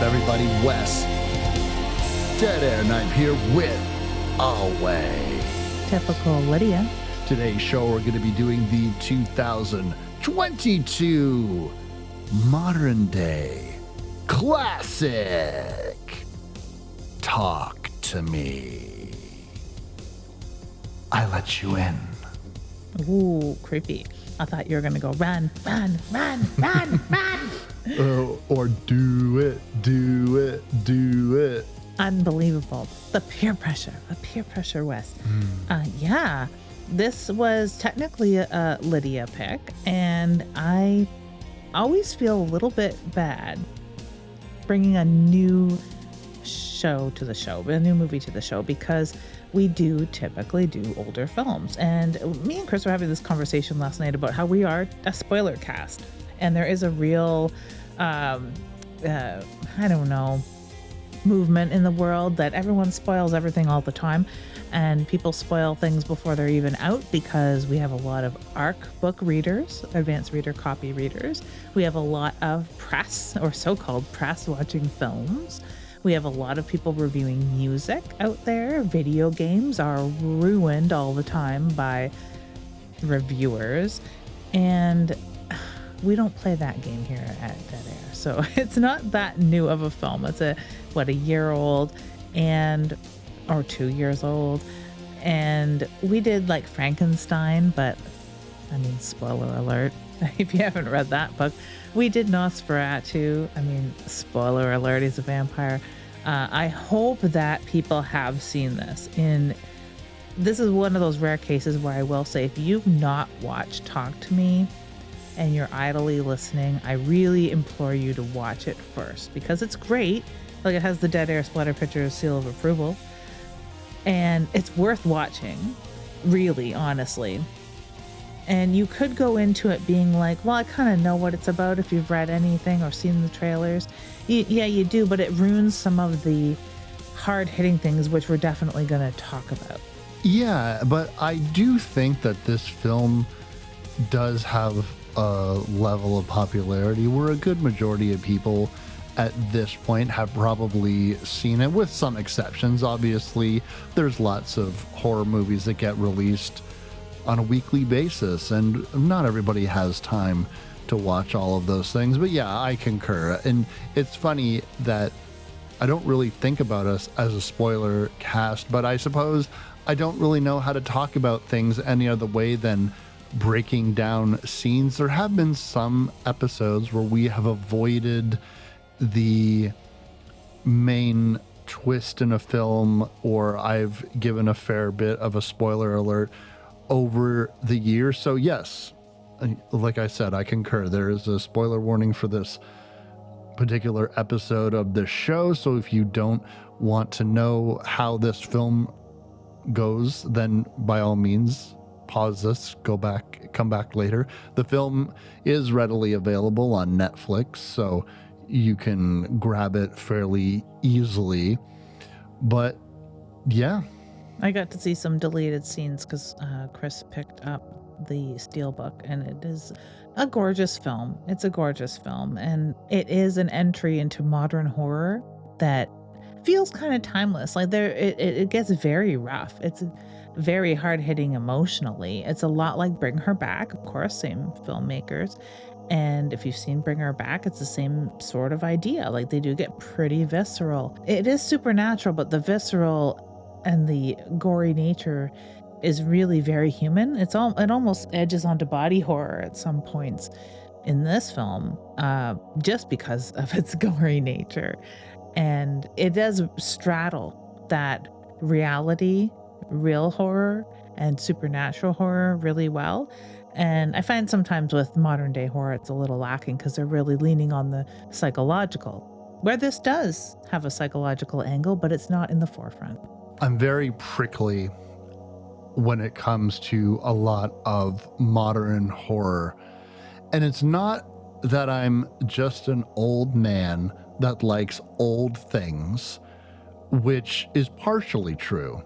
everybody? Wes. Dead Air Knife here with Alway. Typical Lydia. Today's show, we're going to be doing the 2022 modern day classic Talk to Me. I let you in. Ooh, creepy. I thought you were going to go run. Or do it. Unbelievable. The peer pressure, Wes. Yeah, this was technically a Lydia pick, and I always feel a little bit bad bringing a new movie to the show, because we do typically do older films. And me and Chris were having this conversation last night about how we are a spoiler cast, and there is a real movement in the world that everyone spoils everything all the time, and people spoil things before they're even out, because we have a lot of ARC book readers, advanced reader copy readers. We have a lot of press, or so-called press, watching films. We have a lot of people reviewing music out there. Video games are ruined all the time by reviewers, and we don't play that game here at Dead Air. So it's not that new of a film. It's a year old or 2 years old. And we did like Frankenstein, but I mean, spoiler alert, if you haven't read that book. We did Nosferatu. I mean, spoiler alert, he's a vampire. I hope that people have seen this. This is one of those rare cases where I will say, if you've not watched Talk to Me and you're idly listening, I really implore you to watch it first, because it's great. Like, it has the Dead Air Splatter Pictures seal of approval, and it's worth watching, really, honestly. And you could go into it being like, well, I kind of know what it's about if you've read anything or seen the trailers. Yeah, you do, but it ruins some of the hard-hitting things, which we're definitely going to talk about. Yeah, but I do think that this film does have a level of popularity where a good majority of people at this point have probably seen it, with some exceptions. Obviously, there's lots of horror movies that get released on a weekly basis, and not everybody has time to watch all of those things. But yeah, I concur. And it's funny that I don't really think about us as a spoiler cast, but I suppose I don't really know how to talk about things any other way than breaking down scenes. There have been some episodes where we have avoided the main twist in a film, or I've given a fair bit of a spoiler alert over the years. So yes, like I said, I concur. There is a spoiler warning for this particular episode of the show. So if you don't want to know how this film goes, then by all means, pause this, go back, come back later. The film is readily available on Netflix, so you can grab it fairly easily. But yeah, I got to see some deleted scenes because Chris picked up the Steelbook, and it is a gorgeous film. It's a gorgeous film, and it is an entry into modern horror that feels kind of timeless. Like, it gets very rough. It's very hard-hitting emotionally. It's a lot like Bring Her Back, of course, same filmmakers. And if you've seen Bring Her Back, it's the same sort of idea. Like, they do get pretty visceral. It is supernatural, but the visceral and the gory nature is really very human. It almost edges onto body horror at some points in this film, just because of its gory nature. And it does straddle that reality, real horror, and supernatural horror really well. And I find sometimes with modern day horror, it's a little lacking because they're really leaning on the psychological, where this does have a psychological angle, but it's not in the forefront. I'm very prickly when it comes to a lot of modern horror. And it's not that I'm just an old man that likes old things, which is partially true,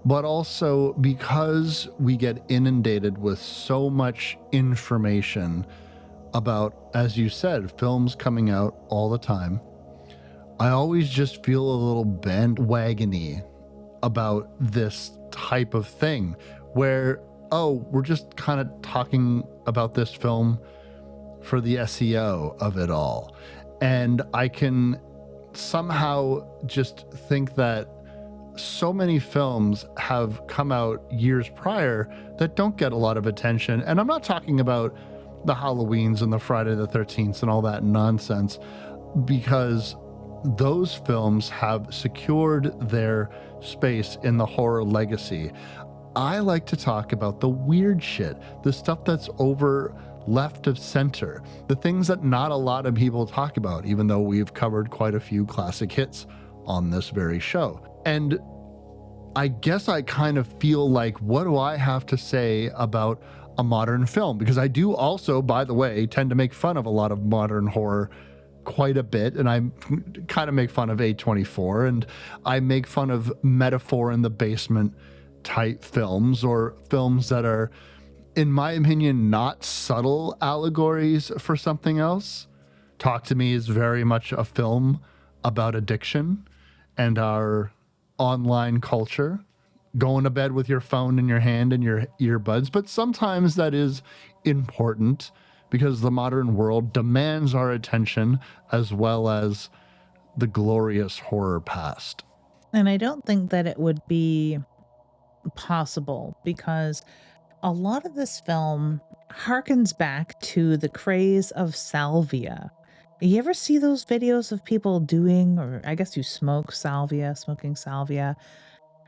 but also because we get inundated with so much information about, as you said, films coming out all the time. I always just feel a little bandwagony about this type of thing where, oh, we're just kind of talking about this film for the SEO of it all. And I can somehow just think that so many films have come out years prior that don't get a lot of attention. And I'm not talking about the Halloweens and the Friday the 13th and all that nonsense, because those films have secured their space in the horror legacy. I like to talk about the weird shit, the stuff that's over left of center, the things that not a lot of people talk about, even though we've covered quite a few classic hits on this very show. And I guess I kind of feel like, what do I have to say about a modern film? Because I do also, by the way, tend to make fun of a lot of modern horror quite a bit, and I kind of make fun of A24, and I make fun of metaphor in the basement type films, or films that are, in my opinion, not subtle allegories for something else. Talk to Me is very much a film about addiction and our online culture, going to bed with your phone in your hand and your earbuds. But sometimes that is important because the modern world demands our attention, as well as the glorious horror past. And I don't think that it would be possible because a lot of this film harkens back to the craze of salvia. You ever see those videos of people doing, or I guess you smoking salvia,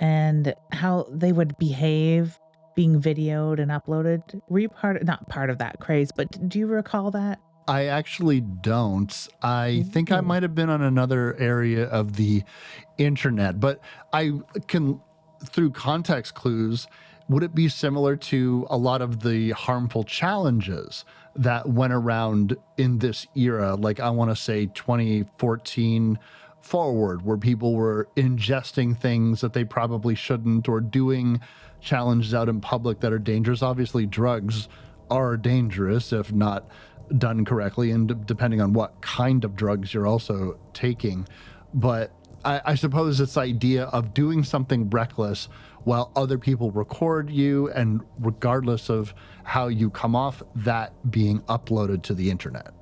and how they would behave being videoed and uploaded? Were you not part of that craze, but do you recall that? I actually don't. I think I Ooh. might have been on another area of the internet, but I can, through context clues, would it be similar to a lot of the harmful challenges that went around in this era? Like, I want to say 2014 forward, where people were ingesting things that they probably shouldn't, or doing challenges out in public that are dangerous. Obviously, drugs are dangerous if not done correctly, and depending on what kind of drugs you're also taking. But I suppose this idea of doing something reckless while other people record you, and regardless of how you come off, that being uploaded to the internet.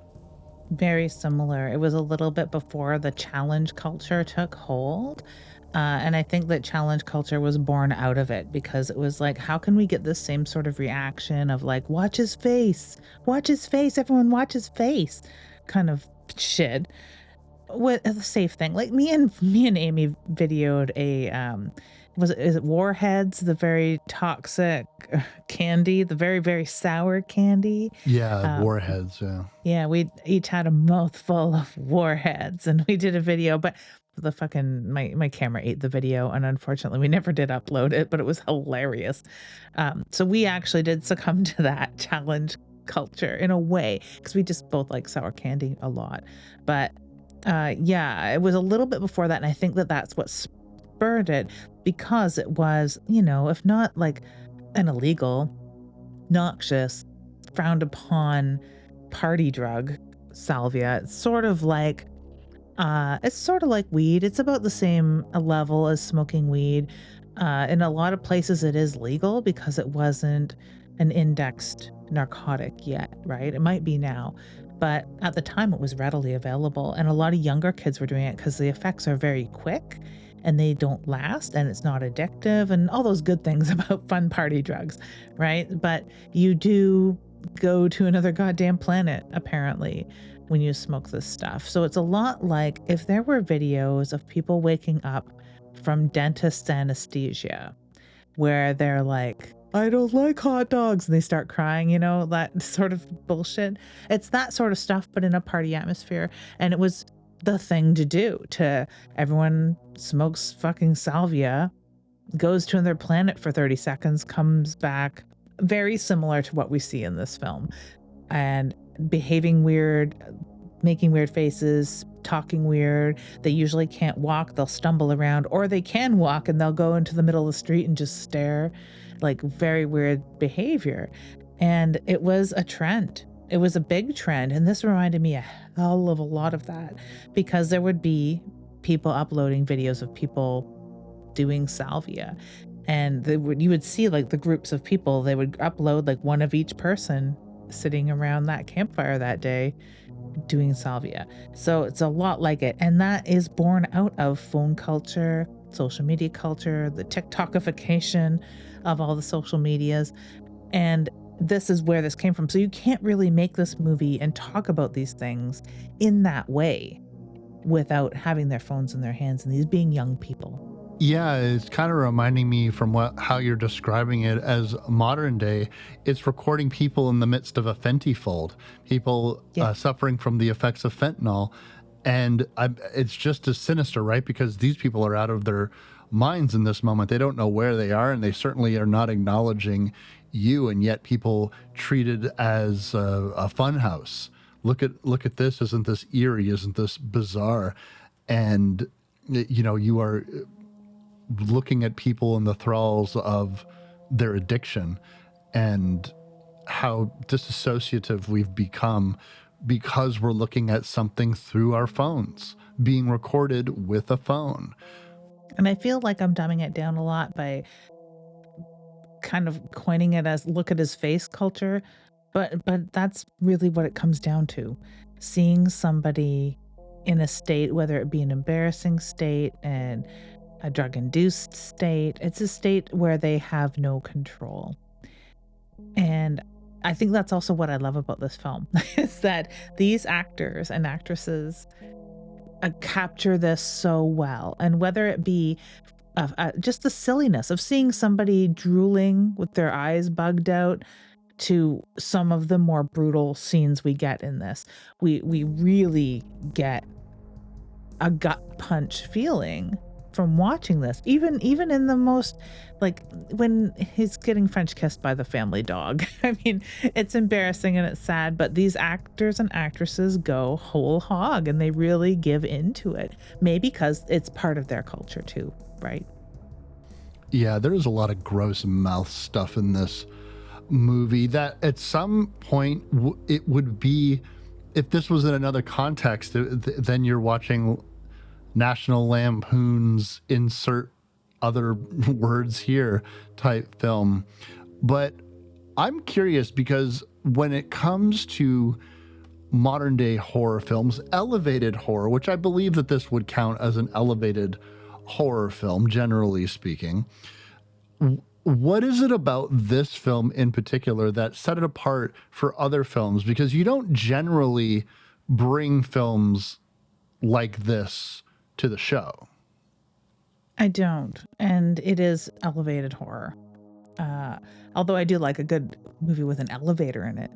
Very similar. It was a little bit before the challenge culture took hold. And I think that challenge culture was born out of it because it was like, how can we get this same sort of reaction of like, watch his face, everyone watch his face kind of shit. What a safe thing. Like me and Amy videoed a is it Warheads, the very toxic candy, the very, very sour candy. Yeah, Um, warheads. Yeah. yeah, we each had a mouthful of warheads and we did a video, but the fucking my camera ate the video and unfortunately we never did upload it, but it was hilarious. So we actually did succumb to that challenge culture in a way because we just both like sour candy a lot. But yeah, it was a little bit before that and I think that that's what spurred it because it was, if not like an illegal, noxious, frowned upon party drug, salvia. It's sort of like weed. It's about the same level as smoking weed. In a lot of places it is legal because it wasn't an indexed narcotic yet, right? It might be now. But at the time it was readily available and a lot of younger kids were doing it because the effects are very quick and they don't last and it's not addictive and all those good things about fun party drugs, right? But you do go to another goddamn planet, apparently, when you smoke this stuff. So it's a lot like if there were videos of people waking up from dentist anesthesia where they're like, I don't like hot dogs, and they start crying, that sort of bullshit. It's that sort of stuff, but in a party atmosphere. And it was the thing to do to everyone smokes fucking salvia, goes to another planet for 30 seconds, comes back, very similar to what we see in this film, and behaving weird, making weird faces, talking weird. They usually can't walk, they'll stumble around, or they can walk and they'll go into the middle of the street and just stare, like very weird behavior. And it was a trend. It was a big trend. And this reminded me a hell of a lot of that because there would be people uploading videos of people doing salvia. And you would see like the groups of people, they would upload like one of each person sitting around that campfire that day doing salvia. So it's a lot like it. And that is born out of phone culture, social media culture, the TikTokification of all the social medias. And this is where this came from. So you can't really make this movie and talk about these things in that way without having their phones in their hands and these being young people. Yeah, it's kind of reminding me from how you're describing it as modern day. It's recording people in the midst of a Fenty fold, people Yeah. suffering from the effects of fentanyl, and it's just as sinister, right? Because these people are out of their minds in this moment. They don't know where they are, and they certainly are not acknowledging you. And yet, people treat it as a fun house. Look at this! Isn't this eerie? Isn't this bizarre? And you are looking at people in the thralls of their addiction and how disassociative we've become because we're looking at something through our phones, being recorded with a phone. And I feel like I'm dumbing it down a lot by kind of coining it as look at his face culture, but that's really what it comes down to. Seeing somebody in a state, whether it be an embarrassing state and a drug induced state, it's a state where they have no control. And I think that's also what I love about this film is that these actors and actresses capture this so well. And whether it be just the silliness of seeing somebody drooling with their eyes bugged out to some of the more brutal scenes we get in this, we really get a gut punch feeling from watching this, even in the most, like when he's getting French kissed by the family dog. I mean, it's embarrassing and it's sad, but these actors and actresses go whole hog and they really give into it, maybe because it's part of their culture too, right? Yeah, there's a lot of gross mouth stuff in this movie that at some point it would be, if this was in another context, then you're watching National Lampoon's insert other words here type film. But I'm curious because when it comes to modern day horror films, elevated horror, which I believe that this would count as an elevated horror film, generally speaking, what is it about this film in particular that set it apart for other films? Because you don't generally bring films like this to the show. I don't. And it is elevated horror. Although I do like a good movie with an elevator in it.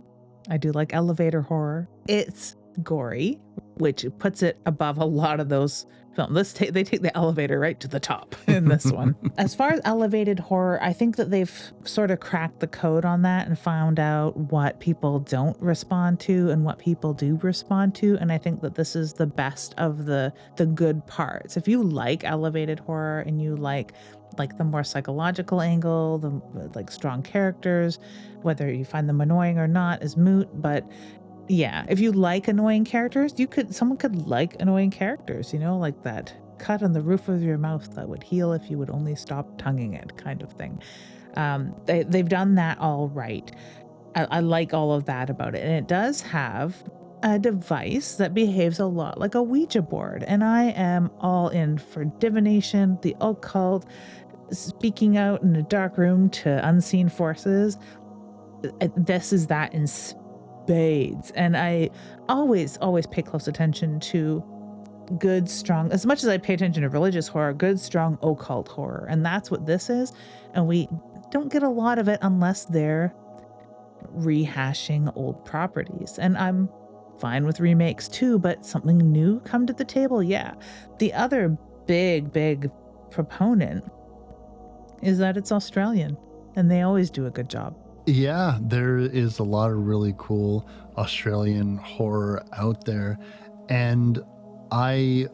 I do like elevator horror. It's gory, which puts it above a lot of those films. They take the elevator right to the top in this one. As far as elevated horror, I think that they've sort of cracked the code on that and found out what people don't respond to and what people do respond to. And I think that this is the best of the good parts. If you like elevated horror and you like the more psychological angle, the like strong characters, whether you find them annoying or not is moot, but yeah, if you like annoying characters, someone could like annoying characters, like that cut on the roof of your mouth that would heal if you would only stop tonguing it kind of thing. They've done that all right. I like all of that about it. And it does have a device that behaves a lot like a Ouija board. And I am all in for divination, the occult, speaking out in a dark room to unseen forces. This is that in spades. And I always pay close attention to good, strong, as much as I pay attention to religious horror, good, strong occult horror. And that's what this is. And we don't get a lot of it unless they're rehashing old properties. And I'm fine with remakes too, but something new come to the table. Yeah. The other big proponent is that it's Australian and they always do a good job. Yeah, there is a lot of really cool Australian horror out there. And I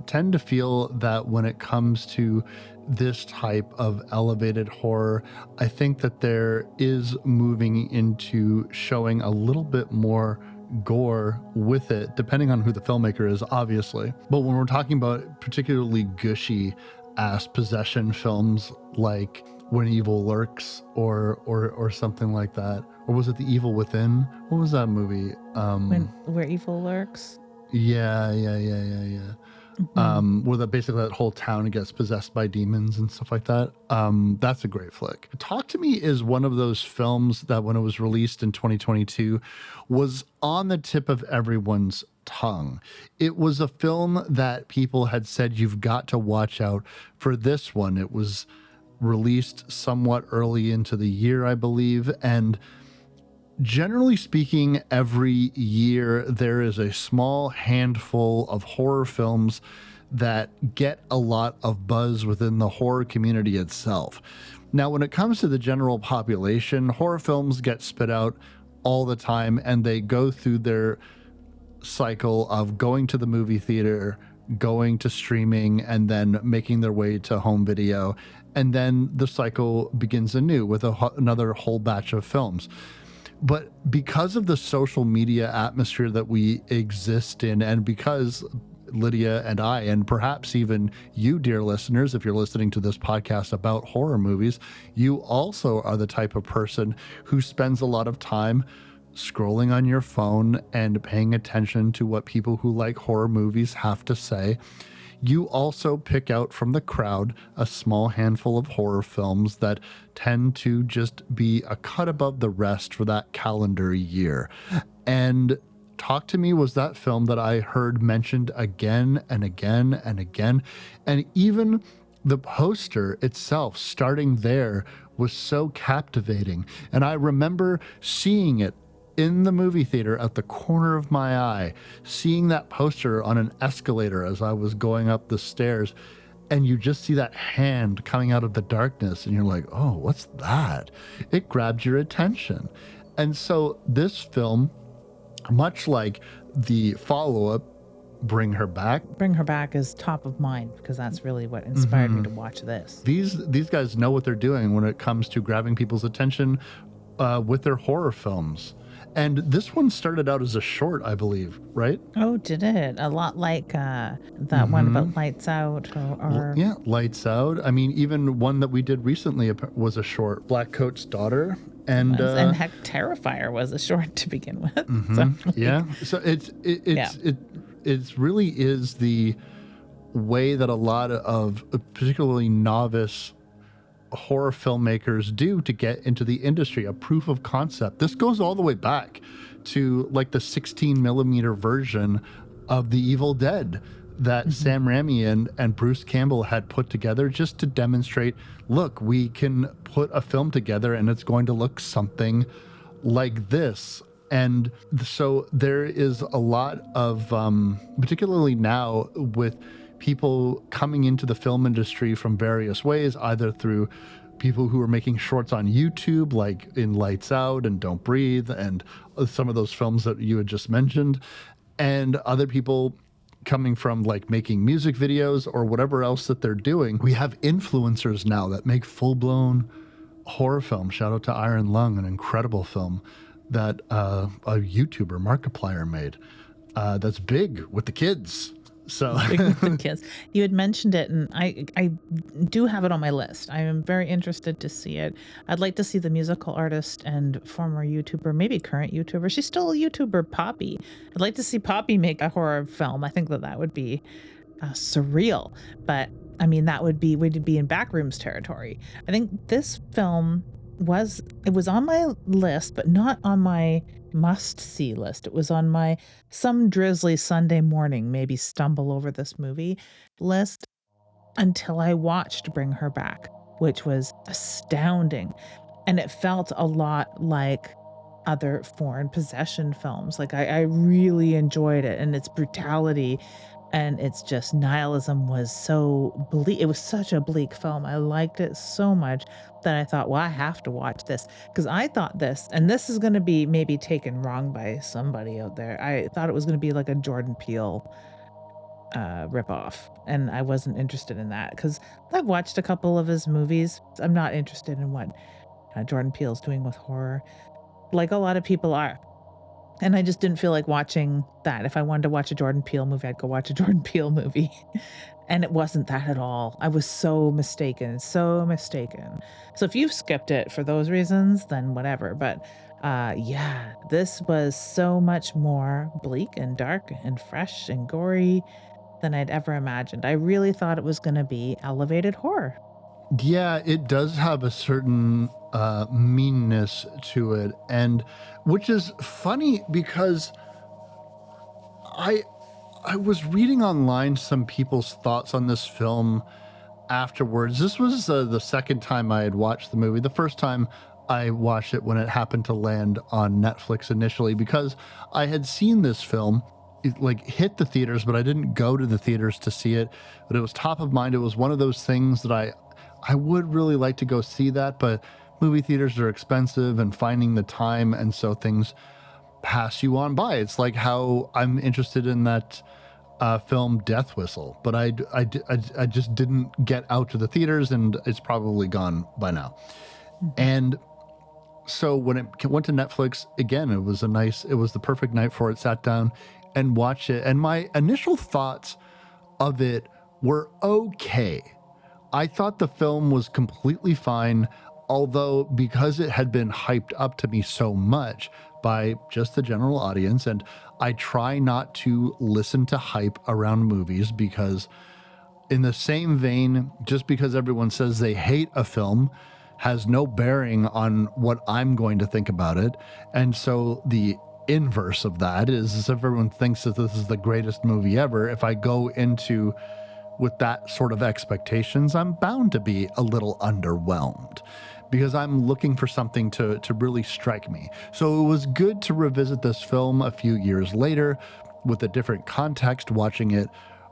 tend to feel that when it comes to this type of elevated horror, I think that there is moving into showing a little bit more gore with it, depending on who the filmmaker is, obviously. But when we're talking about particularly gushy ass possession films like When Evil Lurks or something like that, or was it The Evil Within? What was that movie? Where Evil Lurks. Yeah. Mhm. Where basically that whole town gets possessed by demons and stuff like that. That's a great flick. Talk to Me is one of those films that when it was released in 2022 was on the tip of everyone's tongue. It was a film that people had said you've got to watch out for this one. It was released somewhat early into the year, I believe, and generally speaking, every year there is a small handful of horror films that get a lot of buzz within the horror community itself. Now, when it comes to the general population, horror films get spit out all the time and they go through their cycle of going to the movie theater, going to streaming, and then making their way to home video. And then the cycle begins anew with another whole batch of films. But because of the social media atmosphere that we exist in, and because Lydia and I, and perhaps even you, dear listeners, if you're listening to this podcast about horror movies, you also are the type of person who spends a lot of time scrolling on your phone and paying attention to what people who like horror movies have to say. You also pick out from the crowd a small handful of horror films that tend to just be a cut above the rest for that calendar year. And Talk to Me was that film that I heard mentioned again and again and again. And even the poster itself, starting there, was so captivating. And I remember seeing it in the movie theater at the corner of my eye, seeing that poster on an escalator as I was going up the stairs, and you just see that hand coming out of the darkness, and you're like, oh, what's that? It grabbed your attention. And so this film, much like the follow-up, Bring Her Back. Bring Her Back is top of mind because that's really what inspired me to watch this. These guys know what they're doing when it comes to grabbing people's attention with their horror films. And this one started out as a short, I believe, right? Oh, did it? A lot like that one about Lights Out or Yeah, Lights Out. I mean, even one that we did recently was a short, Black Coat's Daughter. And heck, Terrifier was a short to begin with. So, yeah, so it's really is the way that a lot of particularly novice horror filmmakers do to get into the industry, a proof of concept. This goes all the way back to like the 16 millimeter version of The Evil Dead that Sam Raimi and Bruce Campbell had put together just to demonstrate, look, we can put a film together and it's going to look something like this. And so there is a lot of, particularly now with people coming into the film industry from various ways, either through people who are making shorts on YouTube, like in Lights Out and Don't Breathe, and some of those films that you had just mentioned, and other people coming from like making music videos or whatever else that they're doing. We have influencers now that make full-blown horror films. Shout out to Iron Lung, an incredible film that a YouTuber, Markiplier, made that's big with the kids. So Big with the kids. You had mentioned it, and I do have it on my list. I am very interested to see it. I'd like to see the musical artist and former YouTuber, maybe current YouTuber. She's still a YouTuber, Poppy. I'd like to see Poppy make a horror film. I think that would be surreal. But I mean, we'd be in backrooms territory. I think this film was on my list, but not on my must-see list. It was on my some drizzly Sunday morning, maybe stumble over this movie list until I watched Bring Her Back, which was astounding. And it felt a lot like other foreign possession films. Like I really enjoyed it, and its brutality and its just nihilism was so bleak. It was such a bleak film. I liked it so much that I thought, well, I have to watch this because I thought this, and this is going to be maybe taken wrong by somebody out there. I thought it was going to be like a Jordan Peele ripoff, and I wasn't interested in that because I've watched a couple of his movies. I'm not interested in what Jordan Peele's doing with horror, like a lot of people are. And I just didn't feel like watching that. If I wanted to watch a Jordan Peele movie, I'd go watch a Jordan Peele movie. And it wasn't that at all. I was so mistaken, so mistaken. So if you've skipped it for those reasons, then whatever. But yeah, this was so much more bleak and dark and fresh and gory than I'd ever imagined. I really thought it was going to be elevated horror. Yeah, it does have a certain meanness to it, and which is funny because I I was reading online some people's thoughts on this film afterwards. This was the second time I had watched the movie. The first time I watched it when it happened to land on Netflix initially, because I had seen this film like hit the theaters, but I didn't go to the theaters to see it. But it was top of mind. It was one of those things that I would really like to go see that, but movie theaters are expensive and finding the time, and so things pass you on by. It's like how I'm interested in that film Death Whistle, but I just didn't get out to the theaters, and it's probably gone by now. Mhm. And so when it went to Netflix again, it was the perfect night for it. Sat down and watched it, and my initial thoughts of it were okay. I thought the film was completely fine, although because it had been hyped up to me so much by just the general audience, and I try not to listen to hype around movies because, in the same vein, just because everyone says they hate a film has no bearing on what I'm going to think about it. And so the inverse of that is if everyone thinks that this is the greatest movie ever, if I go into with that sort of expectations, I'm bound to be a little underwhelmed because I'm looking for something to really strike me. So it was good to revisit this film a few years later with a different context, watching it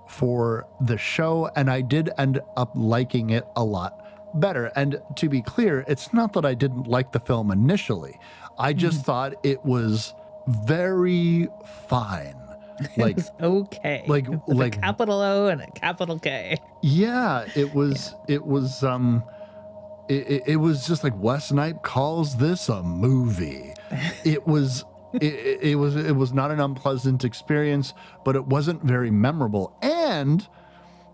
for the show, and I did end up liking it a lot better. And to be clear, it's not that I didn't like the film initially. I just Mhm. thought it was very fine. It Like was okay like with a like capital O and a capital K. yeah, it Yeah. was it was just like Wes Knight calls this a movie. It was it was not an unpleasant experience, but it wasn't very memorable. And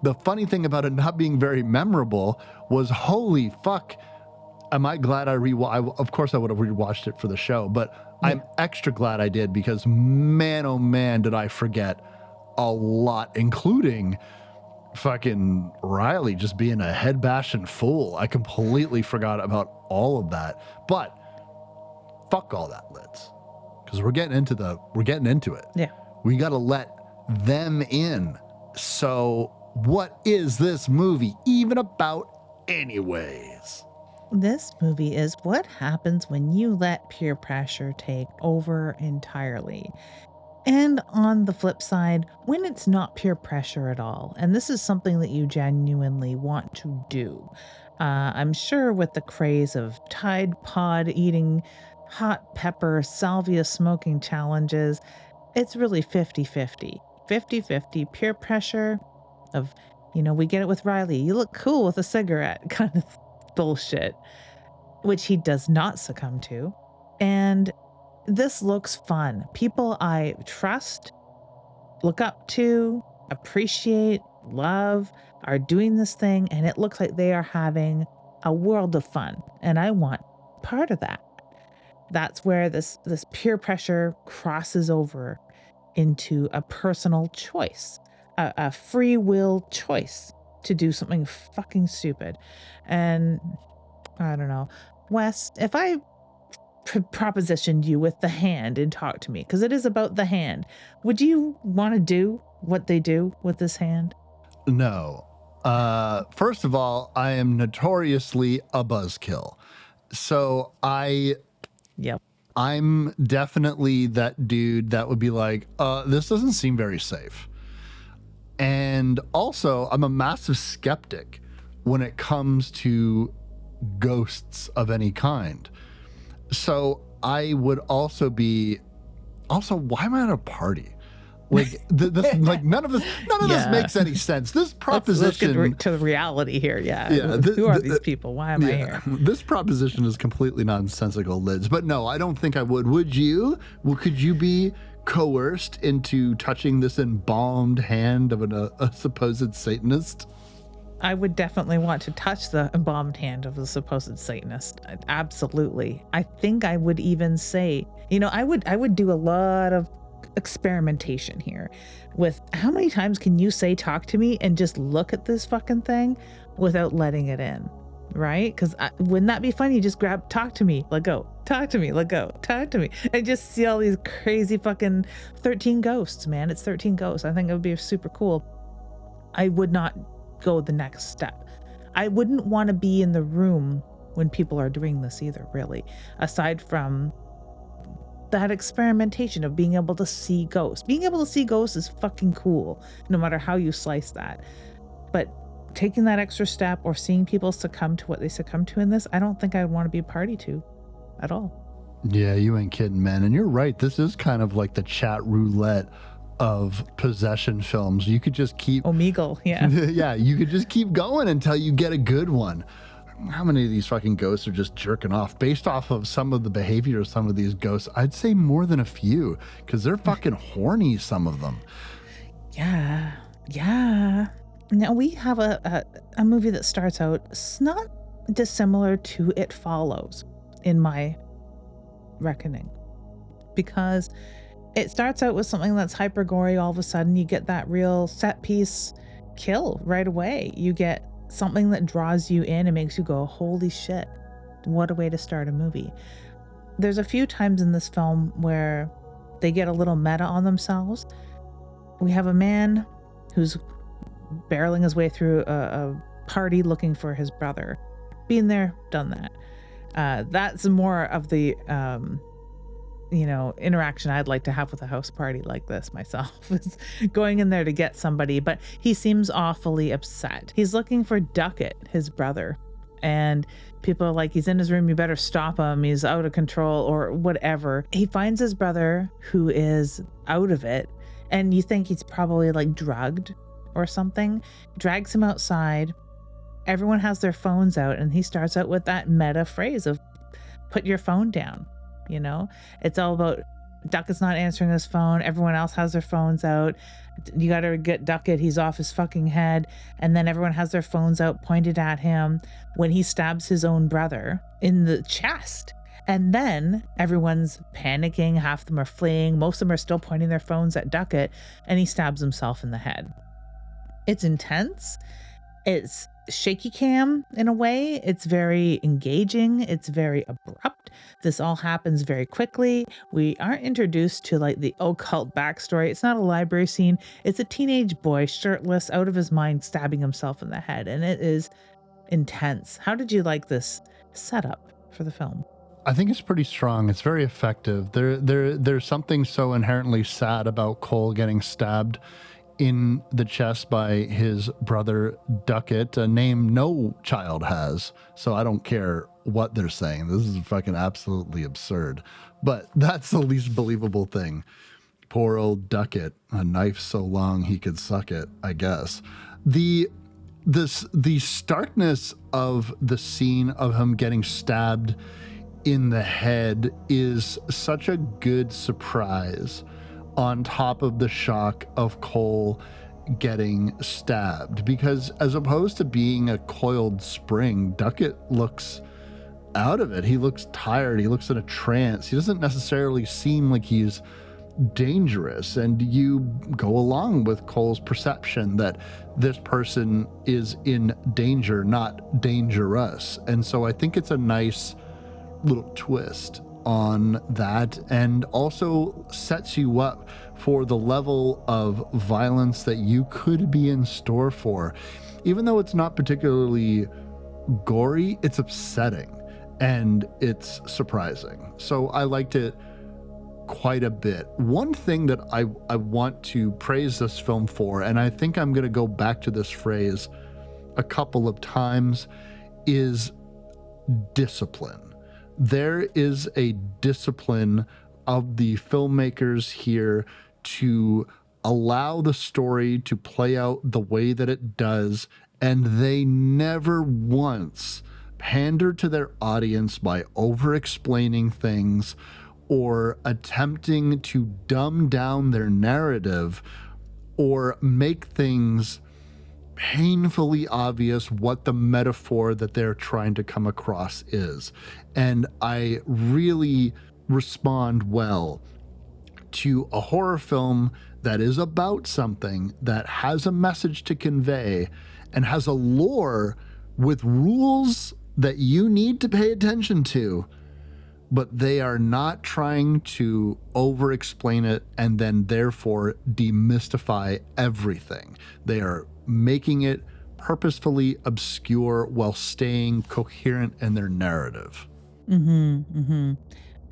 the funny thing about it not being very memorable was, holy fuck, am I glad I rewatched. Of course I would have rewatched it for the show, but Yeah. I'm extra glad I did because man, oh man, did I forget a lot, including fucking Riley just being a head bashing fool. I completely forgot about all of that. But fuck all that, Lids. Because we're getting into it. Yeah. We gotta let them in. So what is this movie even about anyways? This movie is what happens when you let peer pressure take over entirely. And on the flip side, when it's not peer pressure at all, and this is something that you genuinely want to do. I'm sure with the craze of Tide Pod eating, hot pepper, salvia smoking challenges, it's really 50-50. 50-50 peer pressure of, we get it with Riley. You look cool with a cigarette kind of bullshit, which he does not succumb to. And this looks fun. People I trust, look up to, appreciate, love are doing this thing, and it looks like they are having a world of fun. And I want part of that. That's where this peer pressure crosses over into a personal choice, a free will choice to do something fucking stupid. And I don't know. Wes, if I propositioned you with the hand and talk to me, because it is about the hand, would you want to do what they do with this hand? No. First of all, I am notoriously a buzzkill. So Yep. I'm definitely that dude that would be like, this doesn't seem very safe. And also, I'm a massive skeptic when it comes to ghosts of any kind. So I would also be, also, why am I at a party? Like this, like none of this Yeah. makes any sense. This Let's proposition, get to the reality here. Yeah. Yeah, Who are these people? Why am I here? this proposition is completely nonsensical, Liz. But no, I don't think I would. Would you? Well, could you be coerced into touching this embalmed hand of a supposed Satanist? I would definitely want to touch the embalmed hand of the supposed Satanist. Absolutely. I think I would even say, I would do a lot of experimentation here with how many times can you say talk to me and just look at this fucking thing without letting it in, right? Because wouldn't that be fun? You just grab, talk to me, let go, talk to me, let go, talk to me, and just see all these crazy fucking 13 ghosts, man. It's 13 ghosts. I think it would be super cool. I would not go the next step. I wouldn't want to be in the room when people are doing this either, really, aside from that experimentation of being able to see ghosts. Being able to see ghosts is fucking cool, no matter how you slice that. But taking that extra step or seeing people succumb to what they succumb to in this, I don't think I'd want to be a party to at all. Yeah, you ain't kidding, man. And you're right. This is kind of like the Chatroulette of possession films. You could just keep Omegle, yeah. yeah, you could just keep going until you get a good one. How many of these fucking ghosts are just jerking off based off of some of the behavior of some of these ghosts? I'd say more than a few, because they're fucking horny, some of them. Yeah. Now we have a movie that starts out, it's not dissimilar to It Follows in my reckoning, because it starts out with something that's hyper gory. All of a sudden you get that real set piece kill right away. You get something that draws you in and makes you go, holy shit, what a way to start a movie. There's a few times in this film where they get a little meta on themselves. We have a man who's barreling his way through a party looking for his brother. Been there, done that. That's more of the interaction I'd like to have with a house party like this myself, is going in there to get somebody. But he seems awfully upset. He's looking for Duckett, his brother, and people are like, he's in his room, you better stop him, he's out of control or whatever. He finds his brother, who is out of it, and you think he's probably like drugged or something, drags him outside. Everyone has their phones out, and he starts out with that meta phrase of put your phone down. It's all about Duckett's not answering his phone. Everyone else has their phones out. You got to get Duckett. He's off his fucking head. And then everyone has their phones out pointed at him when he stabs his own brother in the chest. And then everyone's panicking. Half of them are fleeing. Most of them are still pointing their phones at Duckett, and he stabs himself in the head. It's intense. It's shaky cam in a way. It's very engaging. It's very abrupt. This all happens very quickly. We aren't introduced to like the occult backstory. It's not a library scene. It's a teenage boy, shirtless, out of his mind, stabbing himself in the head. And it is intense. How did you like this setup for the film? I think it's pretty strong. It's very effective. There's something so inherently sad about Cole getting stabbed in the chest by his brother Duckett, a name no child has. So I don't care what they're saying. This is fucking absolutely absurd. But that's the least believable thing. Poor old Duckett, a knife so long he could suck it, I guess. The starkness of the scene of him getting stabbed in the head is such a good surprise, on top of the shock of Cole getting stabbed, because as opposed to being a coiled spring, Duckett looks out of it. He looks tired. He looks in a trance. He doesn't necessarily seem like he's dangerous, and you go along with Cole's perception that this person is in danger, not dangerous. And so I think it's a nice little twist on that, and also sets you up for the level of violence that you could be in store for. Even though it's not particularly gory, it's upsetting and it's surprising. So I liked it quite a bit. One thing that I want to praise this film for, and I think I'm going to go back to this phrase a couple of times, is discipline. There is a discipline of the filmmakers here to allow the story to play out the way that it does, and they never once pander to their audience by over-explaining things or attempting to dumb down their narrative or make things painfully obvious what the metaphor that they're trying to come across is. And I really respond well to a horror film that is about something, that has a message to convey, and has a lore with rules that you need to pay attention to, but they are not trying to over explain it and then therefore demystify everything. They are making it purposefully obscure while staying coherent in their narrative.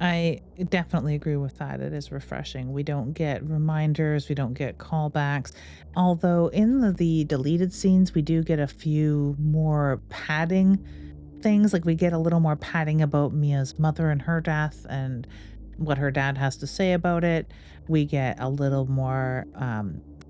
I definitely agree with that. It is refreshing. We don't get reminders, we don't get callbacks. Although in the deleted scenes, we do get a few more padding things. Like we get a little more padding about Mia's mother and her death and what her dad has to say about it. We get a little more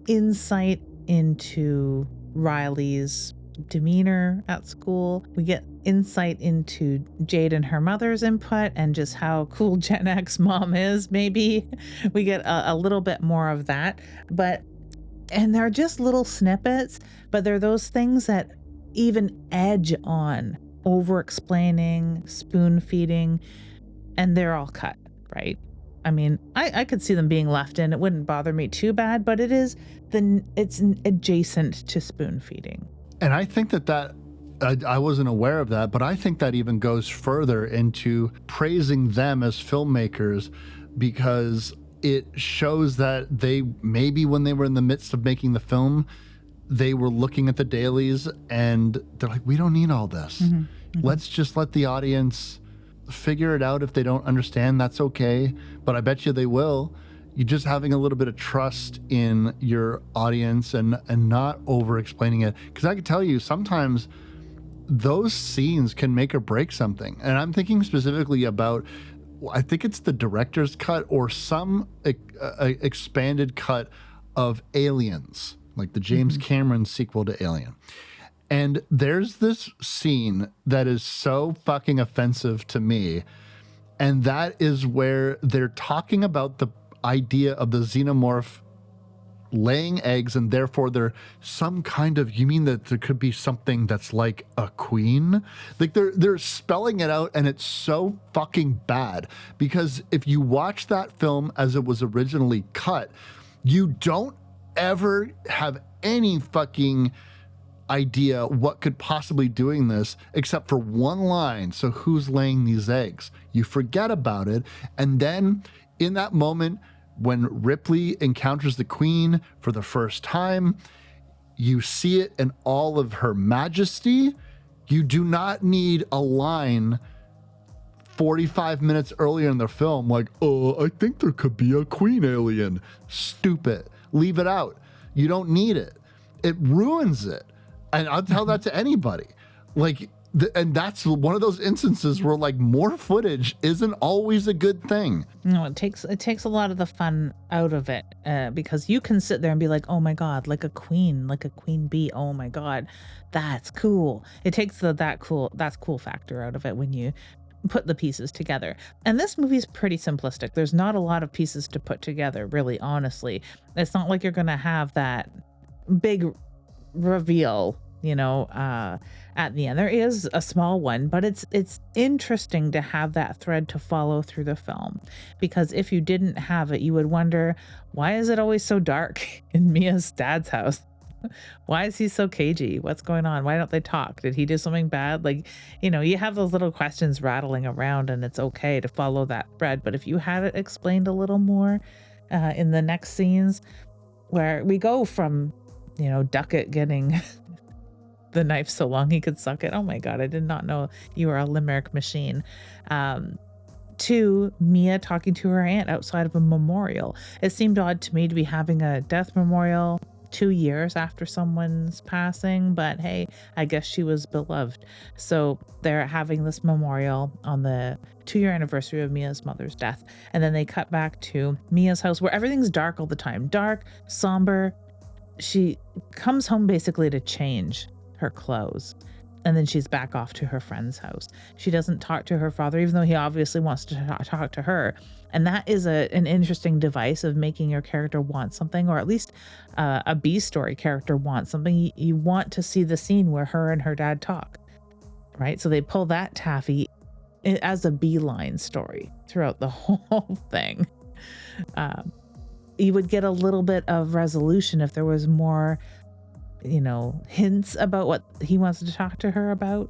insight into Riley's demeanor at school. We get insight into Jade and her mother's input and just how cool Gen X mom is, maybe. We get a little bit more of that. And they're just little snippets, but they're those things that even edge on over explaining, spoon feeding, and they're all cut, right? I mean, I could see them being left in. It wouldn't bother me too bad, but it's adjacent to spoon feeding. And I think that I wasn't aware of that, but I think that even goes further into praising them as filmmakers, because it shows that they maybe when they were in the midst of making the film, they were looking at the dailies and they're like, we don't need all this. Let's just let the audience figure it out. If they don't understand, that's okay. But I bet you they will. You're just having a little bit of trust in your audience and not over explaining it. Because I can tell you, sometimes those scenes can make or break something. And I'm thinking specifically about, I think it's the director's cut or some expanded cut of Aliens, like the James Cameron sequel to Alien. And there's this scene that is so fucking offensive to me. And that is where they're talking about the idea of the xenomorph laying eggs, and therefore they're some kind of, you mean that there could be something that's like a queen? Like they're spelling it out, and it's so fucking bad, because if you watch that film as it was originally cut, you don't ever have any fucking idea what could possibly doing this except for one line. So who's laying these eggs? You forget about it, and then in that moment when Ripley encounters the queen for the first time, you see it in all of her majesty. You do not need a line 45 minutes earlier in the film like, oh, I think there could be a queen alien. Stupid. Leave it out. You don't need it. It ruins it. And I'll tell that to anybody. Like, and that's one of those instances where like more footage isn't always a good thing. No, it takes a lot of the fun out of it, because you can sit there and be like, oh my god, like a queen bee. Oh my god, that's cool. It takes that's cool factor out of it when you put the pieces together. And this movie's pretty simplistic. There's not a lot of pieces to put together, really, honestly. It's not like you're gonna have that big reveal, at the end. There is a small one, but it's interesting to have that thread to follow through the film, because if you didn't have it, you would wonder, why is it always so dark in Mia's dad's house? Why is he so cagey? What's going on? Why don't they talk? Did he do something bad? Like, you have those little questions rattling around, and it's okay to follow that thread. But if you had it explained a little more in the next scenes, where we go from Duckett getting the knife so long he could suck it. Oh my god, I did not know you were a limerick machine. To Mia talking to her aunt outside of a memorial. It seemed odd to me to be having a death memorial 2 years after someone's passing, but hey, I guess she was beloved. So they're having this memorial on the 2-year anniversary of Mia's mother's death. And then they cut back to Mia's house where everything's dark all the time, dark, somber. She comes home basically to change her clothes. And then she's back off to her friend's house. She doesn't talk to her father, even though he obviously wants to talk to her. And that is an interesting device of making your character want something, or at least a B story character wants something. You want to see the scene where her and her dad talk, right? So they pull that taffy as a beeline story throughout the whole thing. Um, you would get a little bit of resolution if there was more, hints about what he wants to talk to her about.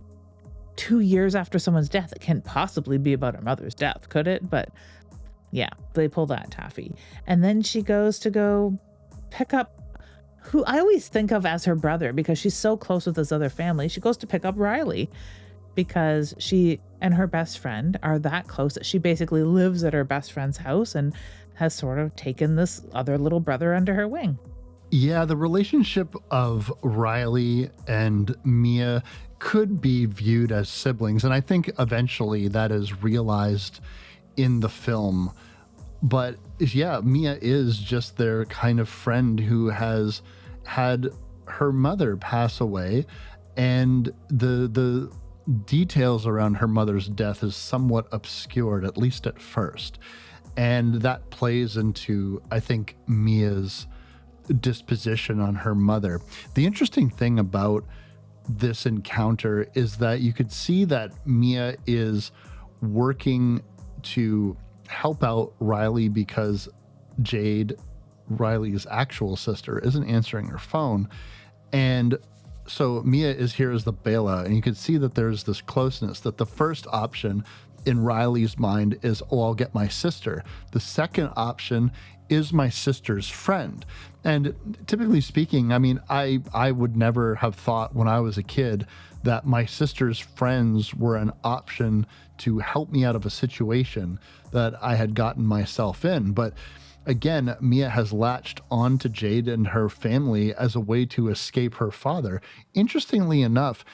2 years after someone's death, it can't possibly be about her mother's death, could it? But yeah, they pull that taffy. And then she goes to go pick up who I always think of as her brother because she's so close with this other family. She goes to pick up Riley because she and her best friend are that close that she basically lives at her best friend's house and has sort of taken this other little brother under her wing. Yeah, the relationship of Riley and Mia could be viewed as siblings, and I think eventually that is realized in the film. But yeah, Mia is just their kind of friend who has had her mother pass away, and the details around her mother's death is somewhat obscured, at least at first. And that plays into, I think, Mia's disposition on her mother. The interesting thing about this encounter is that you could see that Mia is working to help out Riley because Jade, Riley's actual sister, isn't answering her phone. And so Mia is here as the bailout, and you can see that there's this closeness, that the first option in Riley's mind is, oh, I'll get my sister. The second option is my sister's friend. And typically speaking, I mean, I would never have thought when I was a kid that my sister's friends were an option to help me out of a situation that I had gotten myself in. But again, Mia has latched on to Jade and her family as a way to escape her father. Interestingly enough,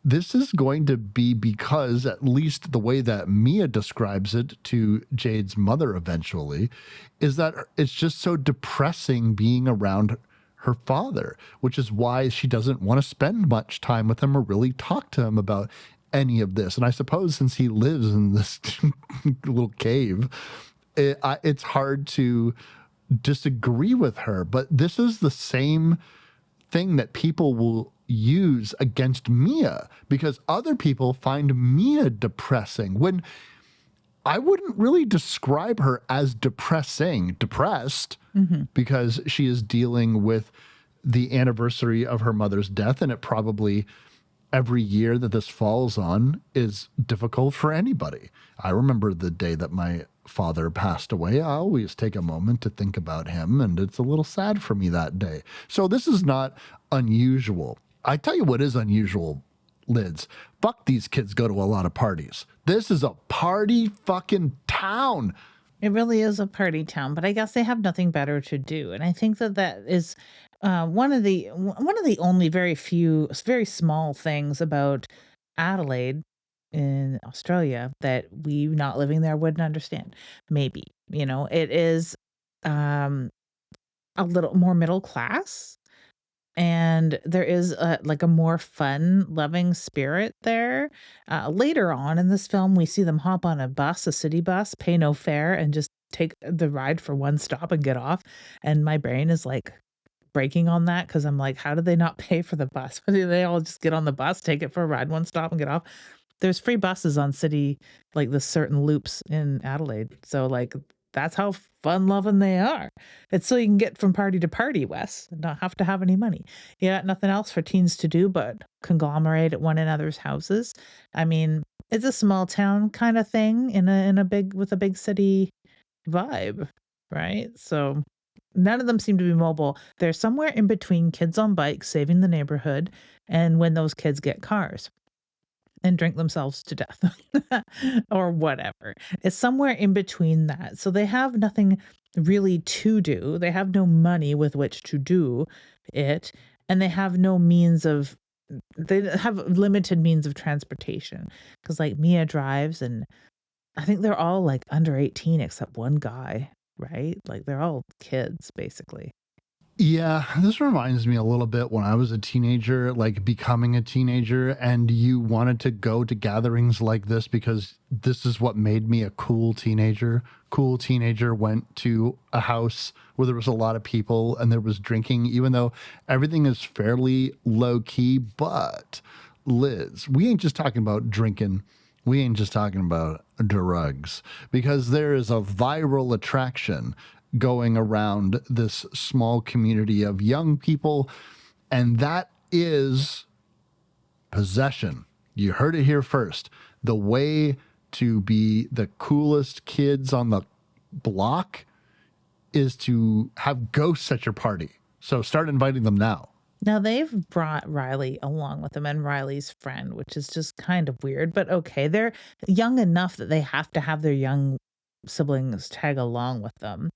this is going to be because, at least the way that Mia describes it to Jade's mother eventually, is that it's just so depressing being around her father, which is why she doesn't want to spend much time with him or really talk to him about any of this. And I suppose since he lives in this little cave, it's hard to disagree with her. But this is the same thing that people will use against Mia because other people find Mia depressing when I wouldn't really describe her as depressed because she is dealing with the anniversary of her mother's death, and it probably every year that this falls on is difficult for anybody. I remember the day that my father passed away. I always take a moment to think about him, and it's a little sad for me that day. So this is not unusual. I tell you what is unusual, Lids. Fuck, these kids go to a lot of parties. This is a party fucking town. It really is a party town, but I guess they have nothing better to do, and I think that is one of the only very few, very small things about Adelaide in Australia that we not living there wouldn't understand. Maybe it is um, a little more middle class, and there is like a more fun loving spirit there. Later on in this film we see them hop on a bus, a city bus, pay no fare, and just take the ride for one stop and get off, and my brain is like breaking on that because I'm like, how did they not pay for the bus? Why did they all just get on the bus, take it for a ride, one stop, and get off? There's free buses on city, like the certain loops in Adelaide. So like that's how fun loving they are. It's so you can get from party to party, Wes, and not have to have any money. You got nothing else for teens to do but conglomerate at one another's houses. I mean, it's a small town kind of thing in a big with a big city vibe, right? So none of them seem to be mobile. They're somewhere in between kids on bikes saving the neighborhood and when those kids get cars and drink themselves to death or whatever. It's somewhere in between that. So they have nothing really to do. They have no money with which to do, it, and they have limited means of transportation because like Mia drives, and I think they're all like under 18 except one guy, right? Like they're all kids basically. Yeah, this reminds me a little bit when I was a teenager, like becoming a teenager, and you wanted to go to gatherings like this because this is what made me a cool teenager. Cool teenager went to a house where there was a lot of people and there was drinking, even though everything is fairly low key. But Liz, we ain't just talking about drinking. We ain't just talking about drugs because there is a viral attraction going around this small community of young people, and that is possession. You heard it here first. The way to be the coolest kids on the block is to have ghosts at your party. So start inviting them now. Now they've brought Riley along with them and Riley's friend, which is just kind of weird, but okay. They're young enough that they have to have their young siblings tag along with them.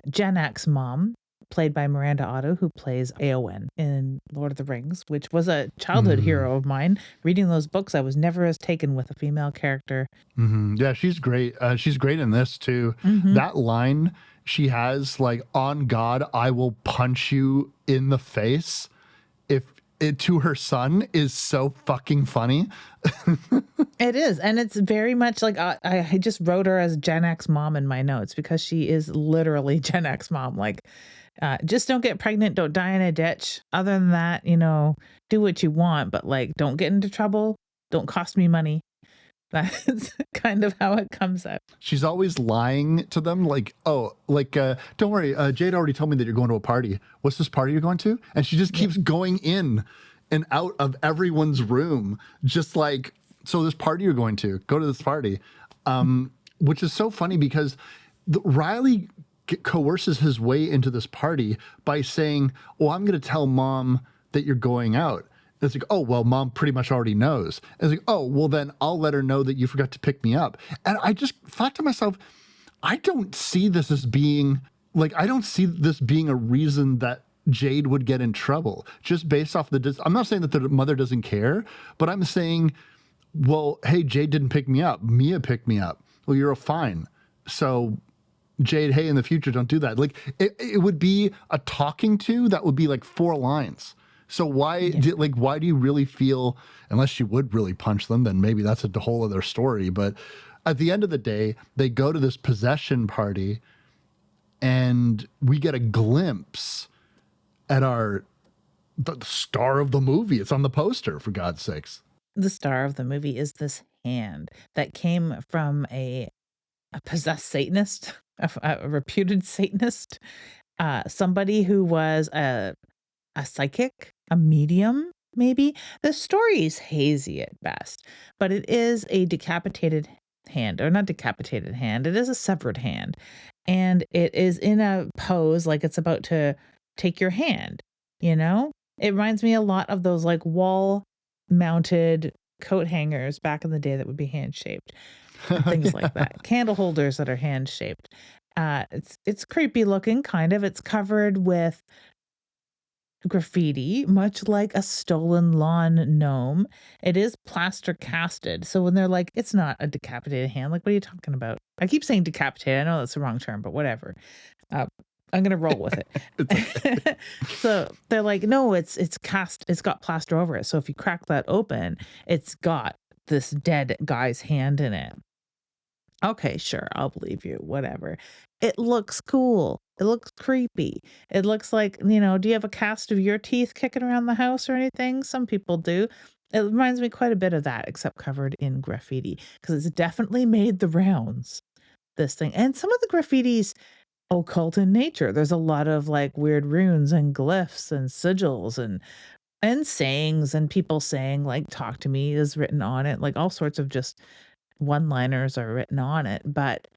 Gen X mom, played by Miranda Otto, who plays Eowyn in Lord of the Rings, which was a childhood hero of mine. Reading those books, I was never as taken with a female character. Yeah, she's great. She's great in this too. Mhm. That line she has, like, "On God, I will punch you in the face," if it to her son is so fucking funny. It is, and it's very much like I just wrote her as Gen X mom in my notes because she is literally Gen X mom. Like, just don't get pregnant, don't die in a ditch. Other than that, do what you want, but like, don't get into trouble, don't cost me money. That's kind of how it comes out. She's always lying to them, like, "Oh, like, don't worry, Jade already told me that you're going to a party. What's this party you're going to?" And she just keeps going in and out of everyone's room, just like, "So this party you're going to, go to this party," which is so funny because Riley coerces his way into this party by saying, "Oh, I'm going to tell mom that you're going out." It's like, "Oh, well, mom pretty much already knows." And it's like, "Oh, well, then I'll let her know that you forgot to pick me up." And I just thought to myself, I don't see this as being I don't see this being a reason that Jade would get in trouble just based off I'm not saying that the mother doesn't care, but I'm saying, well, hey, Jade didn't pick me up. Mia picked me up. Well, you're a fine. So Jade, hey, in the future, don't do that. Like, it would be a talking to that would be like 4 lines. So Yeah. why do you really feel, unless you would really punch them, then maybe that's a whole other story. But at the end of the day, they go to this possession party and we get a glimpse at the star of the movie. It's on the poster, for God's sakes. The star of the movie is this hand that came from a possessed Satanist, a reputed Satanist, somebody who was a psychic, a medium, maybe. The story is hazy at best, but it is a decapitated hand, or not decapitated hand, it is a severed hand. And it is in a pose like it's about to take your hand, you know? It reminds me a lot of those like wall mounted coat hangers back in the day that would be hand shaped and things like Yeah. that. Candle holders that are hand shaped. It's creepy looking, kind of. It's covered with graffiti, much like a stolen lawn gnome. It is plaster casted. So when they're like, it's not a decapitated hand, like, what are you talking about? I keep saying decapitated. I know that's the wrong term, but whatever. Uh, I'm gonna roll with It's okay. it. So they're like, no, it's cast, it's got plaster over it. So if you crack that open, it's got this dead guy's hand in it. Okay, sure, I'll believe you, whatever. It looks cool. It looks creepy. It looks like, do you have a cast of your teeth kicking around the house or anything? Some people do. It reminds me quite a bit of that, except covered in graffiti, because it's definitely made the rounds, this thing. And some of the graffiti's occult in nature. There's a lot of like weird runes and glyphs and sigils and sayings and people saying like talk to me is written on it, like all sorts of just one-liners are written on it, but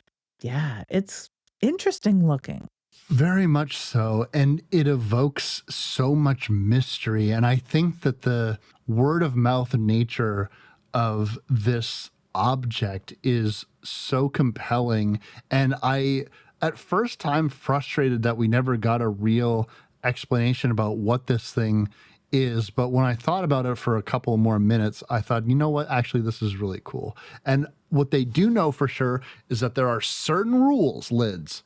yeah, it's interesting looking. Very much so. And it evokes so much mystery. And I think that the word of mouth nature of this object is so compelling. And I, at first time, frustrated that we never got a real explanation about what this thing is, but when I thought about it for a couple more minutes, I thought, you know what? Actually, this is really cool. And what they do know for sure is that there are certain rules, Lids,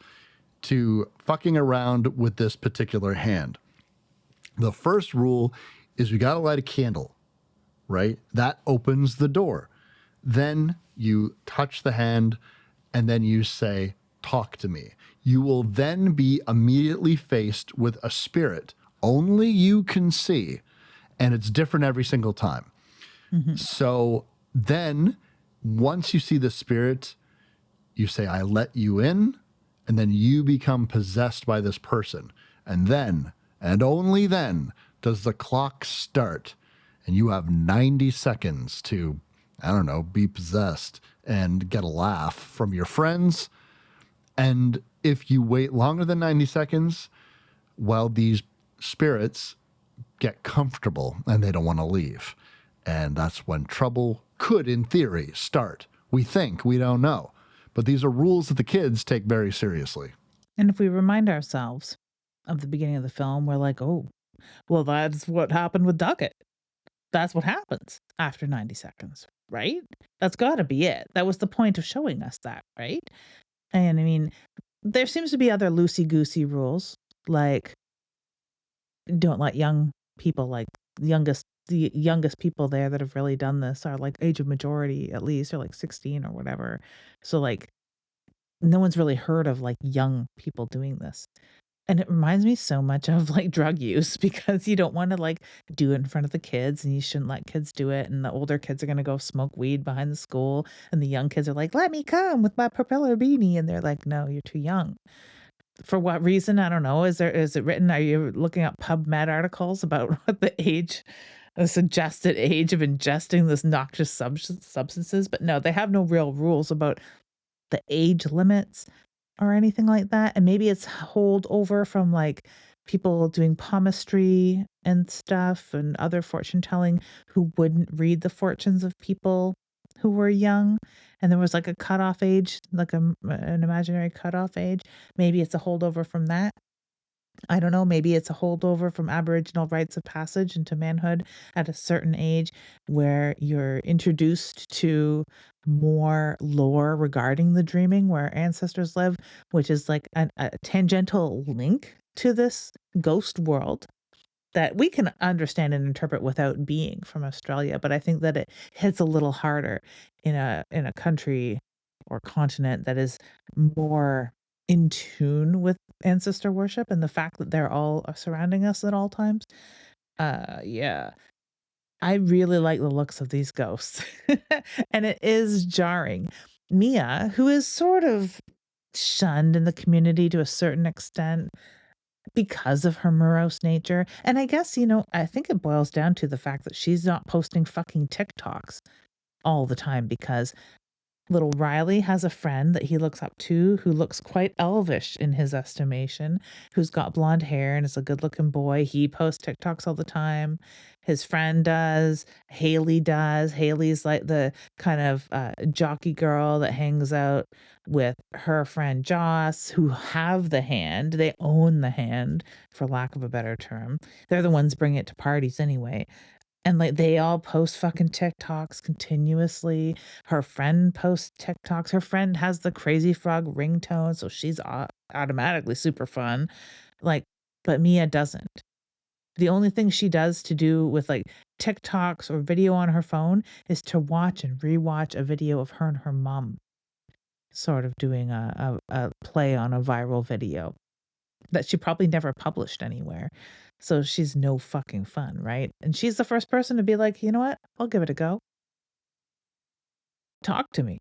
to fucking around with this particular hand. The first rule is we got to light a candle, right? That opens the door. Then you touch the hand and then you say, talk to me. You will then be immediately faced with a spirit only you can see, and it's different every single time. Mm-hmm. So then once you see the spirit, you say, I let you in, and then you become possessed by this person. And then, and only then, does the clock start. And you have 90 seconds to, I don't know, be possessed and get a laugh from your friends. And if you wait longer than 90 seconds, well, these spirits get comfortable and they don't want to leave. And that's when trouble could, in theory, start. We think, we don't know. But these are rules that the kids take very seriously. And if we remind ourselves of the beginning of the film, we're like, oh, well, that's what happened with Duckett. That's what happens after 90 seconds, right? That's got to be it. That was the point of showing us that, right? And I mean, there seems to be other loosey-goosey rules, like don't let young people, like the youngest people there that have really done this are like age of majority at least, or like 16 or whatever. So like no one's really heard of like young people doing this. And it reminds me so much of like drug use because you don't want to like do it in front of the kids and you shouldn't let kids do it. And the older kids are going to go smoke weed behind the school. And the young kids are like, let me come with my propeller beanie. And they're like, no, you're too young. For what reason? I don't know. Is it written? Are you looking up PubMed articles about what the suggested age of ingesting this noxious substances? But no, they have no real rules about the age limits or anything like that. And maybe it's holdover from like people doing palmistry and stuff and other fortune telling who wouldn't read the fortunes of people who were young. And there was like a cutoff age, like an imaginary cutoff age. Maybe it's a holdover from that. I don't know, maybe it's a holdover from Aboriginal rites of passage into manhood at a certain age where you're introduced to more lore regarding the dreaming where ancestors live, which is like a tangential link to this ghost world that we can understand and interpret without being from Australia. But I think that it hits a little harder in a country or continent that is more in tune with ancestor worship and the fact that they're all surrounding us at all times. Yeah. I really like the looks of these ghosts. And it is jarring. Mia, who is sort of shunned in the community to a certain extent because of her morose nature. And I guess, I think it boils down to the fact that she's not posting fucking TikToks all the time because little Riley has a friend that he looks up to who looks quite elvish in his estimation, who's got blonde hair and is a good looking boy. He posts TikToks all the time. His friend does. Haley does. Haley's like the kind of jockey girl that hangs out with her friend Joss, who have the hand. They own the hand, for lack of a better term. They're the ones bringing it to parties anyway. And like they all post fucking TikToks continuously. Her friend posts TikToks. Her friend has the crazy frog ringtone, so she's automatically super fun. Like, but Mia doesn't. The only thing she does to do with like TikToks or video on her phone is to watch and rewatch a video of her and her mom sort of doing a play on a viral video that she probably never published anywhere. So she's no fucking fun, right? And she's the first person to be like, you know what? I'll give it a go. Talk to me.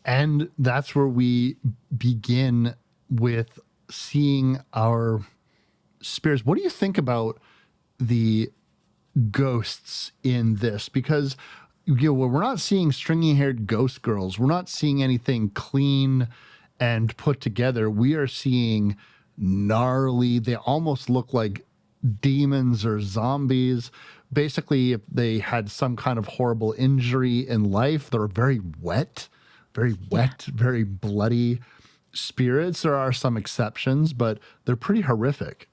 And that's where we begin with seeing our spirits. What do you think about the ghosts in this? Because we're not seeing stringy haired ghost girls. We're not seeing anything clean and put together. We are seeing gnarly, they almost look like demons or zombies. Basically, if they had some kind of horrible injury in life, they're very wet, very bloody spirits. There are some exceptions, but they're pretty horrific.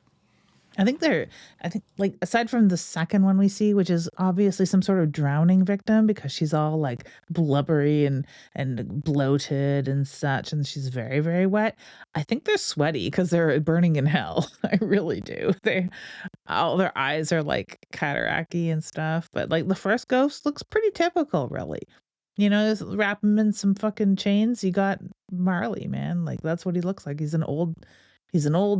I think they're I think, like, aside from the second one we see, which is obviously some sort of drowning victim because she's all, like, blubbery and bloated and such, and she's very, very wet. I think they're sweaty because 'cause they're burning in hell. I really do. All their eyes are, like, cataracty and stuff, but, like, the first ghost looks pretty typical, really. You know, just wrap him in some fucking chains, you got Marley, man, like, that's what he looks like. He's an old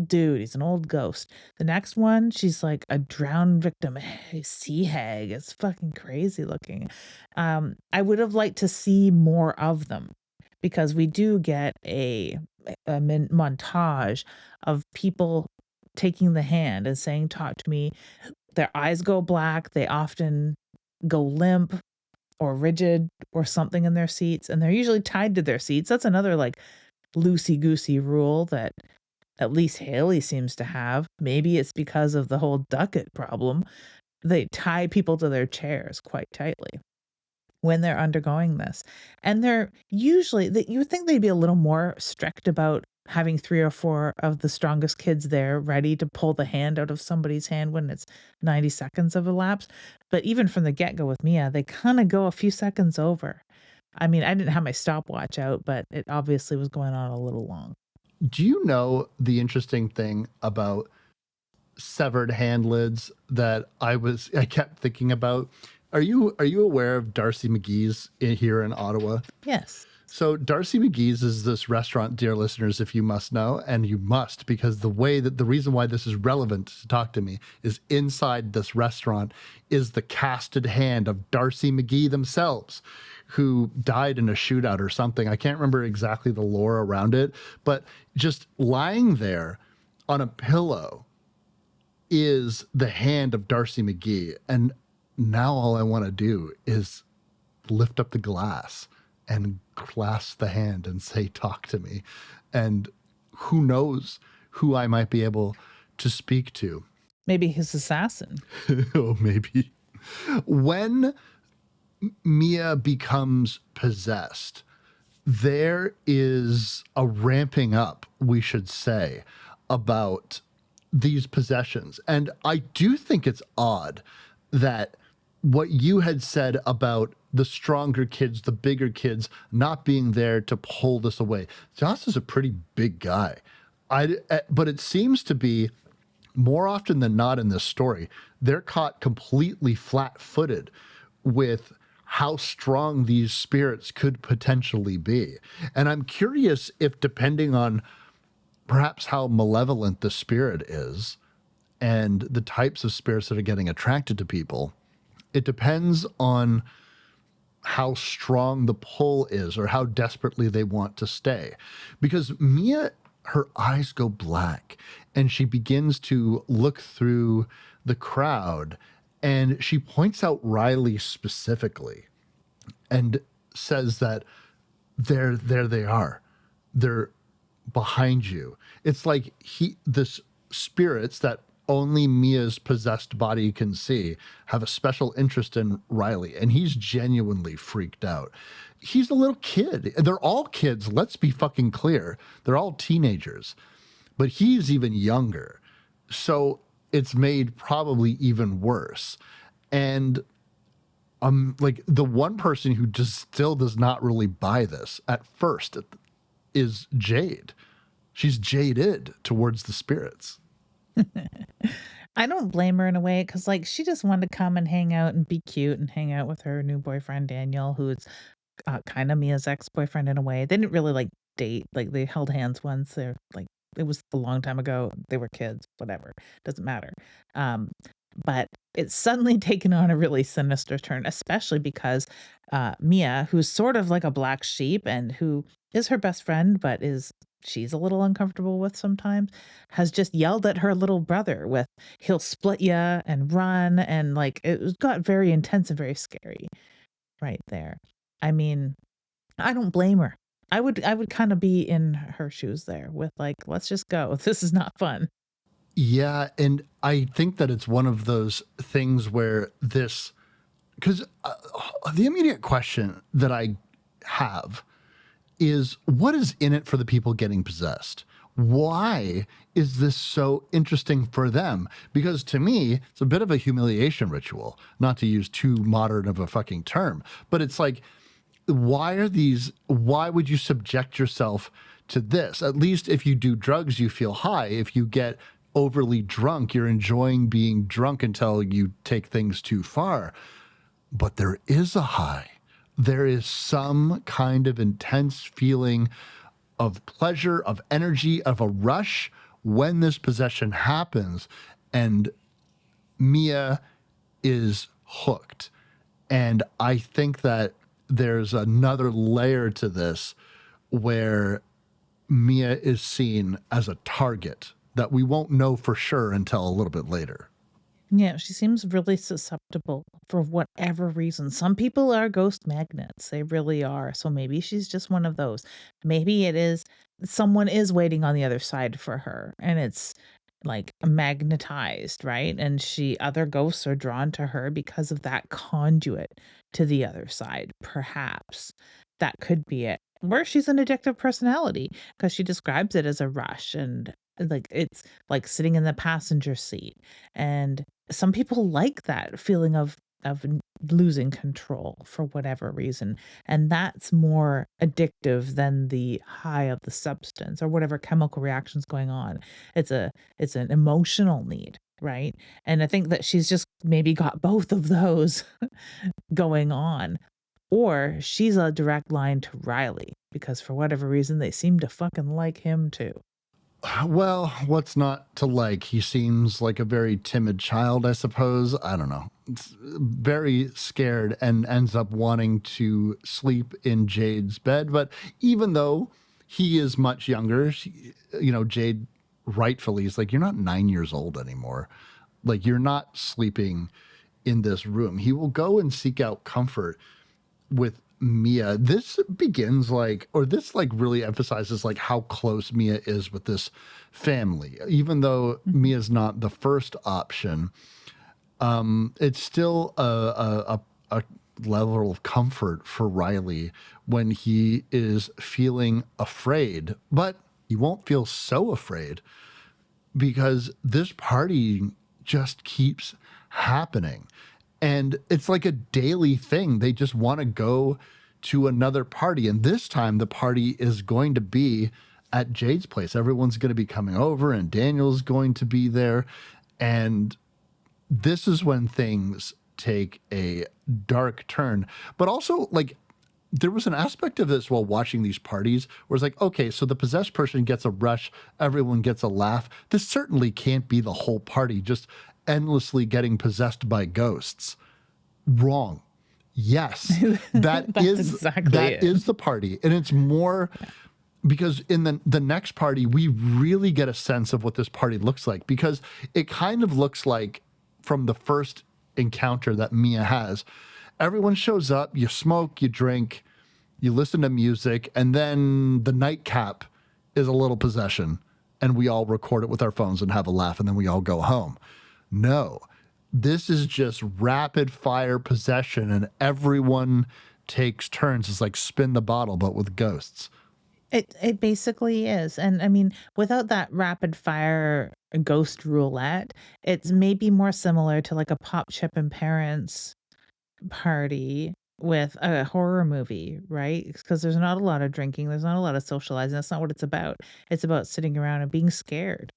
dude, he's an old ghost. The next one, she's like a drowned victim, sea hag, it's fucking crazy looking. I would have liked to see more of them because we do get a montage of people taking the hand and saying, "Talk to me." Their eyes go black, they often go limp or rigid or something in their seats, and they're usually tied to their seats. That's another, like, loosey-goosey rule that at least Haley seems to have. Maybe it's because of the whole ducat problem. They tie people to their chairs quite tightly when they're undergoing this. And they're usually you would think they'd be a little more strict about having 3 or 4 of the strongest kids there ready to pull the hand out of somebody's hand when it's 90 seconds of elapsed. But even from the get-go with Mia, they kinda go a few seconds over. I mean, I didn't have my stopwatch out, but it obviously was going on a little long. Do you know the interesting thing about severed hand lids that I kept thinking about? Are you aware of Darcy McGee's here in Ottawa? Yes. So Darcy McGee's is this restaurant, dear listeners, if you must know, and you must, because the reason why this is relevant to talk to me is inside this restaurant is the casted hand of Darcy McGee themselves, who died in a shootout or something. I can't remember exactly the lore around it, but just lying there on a pillow is the hand of Darcy McGee. And now all I want to do is lift up the glass and clasp the hand and say, "Talk to me." And who knows who I might be able to speak to. Maybe his assassin. Oh, maybe. When Mia becomes possessed, there is a ramping up, we should say, about these possessions. And I do think it's odd that what you had said about the stronger kids, the bigger kids not being there to pull this away. Joss is a pretty big guy. But it seems to be more often than not in this story, they're caught completely flat footed with how strong these spirits could potentially be. And I'm curious if, depending on perhaps how malevolent the spirit is and the types of spirits that are getting attracted to people, it depends on how strong the pull is or how desperately they want to stay. Because Mia, her eyes go black and she begins to look through the crowd and she points out Riley specifically and says that there they are. They're behind you. It's like this spirits that only Mia's possessed body can see have a special interest in Riley, and he's genuinely freaked out. He's a little kid. They're all kids, let's be fucking clear. They're all teenagers, but he's even younger. So it's made probably even worse. And like the one person who just still does not really buy this at first is Jade. She's jaded towards the spirits. I don't blame her in a way because, like, she just wanted to come and hang out and be cute and hang out with her new boyfriend, Daniel, who is kind of Mia's ex-boyfriend in a way. They didn't really like date, like, they held hands once. They're like, it was a long time ago. They were kids, whatever, doesn't matter. Um, but it's suddenly taken on a really sinister turn, especially because Mia, who's sort of like a black sheep and who is her best friend, but she's a little uncomfortable with sometimes, has just yelled at her little brother with "He'll split ya" and "Run," and like got very intense and very scary right there. I mean, I don't blame her. I would kind of be in her shoes there with like, let's just go. This is not fun. Yeah, and I think that it's one of those things where because the immediate question that I have is, what is in it for the people getting possessed? Why is this so interesting for them? Because to me, it's a bit of a humiliation ritual, not to use too modern of a fucking term, but it's like, why would you subject yourself to this? At least if you do drugs, you feel high. If you get overly drunk, you're enjoying being drunk until you take things too far. But there is a high. There is some kind of intense feeling of pleasure, of energy, of a rush when this possession happens. And Mia is hooked. And I think that there's another layer to this where Mia is seen as a target that we won't know for sure until a little bit later. Yeah, she seems really susceptible for whatever reason. Some people are ghost magnets. They really are. So maybe she's just one of those. Maybe it is someone is waiting on the other side for her and it's like magnetized, right? And other ghosts are drawn to her because of that conduit to the other side. Perhaps that could be it. Or she's an addictive personality because she describes it as a rush and like it's like sitting in the passenger seat and some people like that feeling of losing control for whatever reason, and that's more addictive than the high of the substance or whatever chemical reaction's going on. It's an emotional need, right? And I think that she's just maybe got both of those going on. Or she's a direct line to Riley because for whatever reason they seem to fucking like him too. Well, what's not to like? He seems like a very timid child, I suppose. I don't know. It's very scared and ends up wanting to sleep in Jade's bed. But even though he is much younger, Jade rightfully is like, you're not 9 years old anymore. Like, you're not sleeping in this room. He will go and seek out comfort with Mia. This begins like, or this like really emphasizes like how close Mia is with this family. Even though Mhm. Mia's not the first option, it's still a level of comfort for Riley when he is feeling afraid, but he won't feel so afraid because this party just keeps happening. And it's like a daily thing. They just want to go to another party. And this time, the party is going to be at Jade's place. Everyone's going to be coming over, and Daniel's going to be there. And this is when things take a dark turn. But also, like, there was an aspect of this while watching these parties where it's like, okay, so the possessed person gets a rush, everyone gets a laugh. This certainly can't be the whole party just endlessly getting possessed by ghosts. Wrong. Yes, that That's is exactly that it. is the party, and it's more because in the next party we really get a sense of what this party looks like because it kind of looks like from the first encounter that Mia has. Everyone shows up, you smoke, you drink, you listen to music, and then the nightcap is a little possession, and we all record it with our phones and have a laugh, and then we all go home. No, this is just rapid fire possession, and everyone takes turns. It's like spin the bottle, but with ghosts. It basically is, and I mean, without that rapid fire ghost roulette, it's maybe more similar to like a Pop Chip and Parents party with a horror movie, right? Because there's not a lot of drinking, there's not a lot of socializing, that's not what it's about. It's about sitting around and being scared,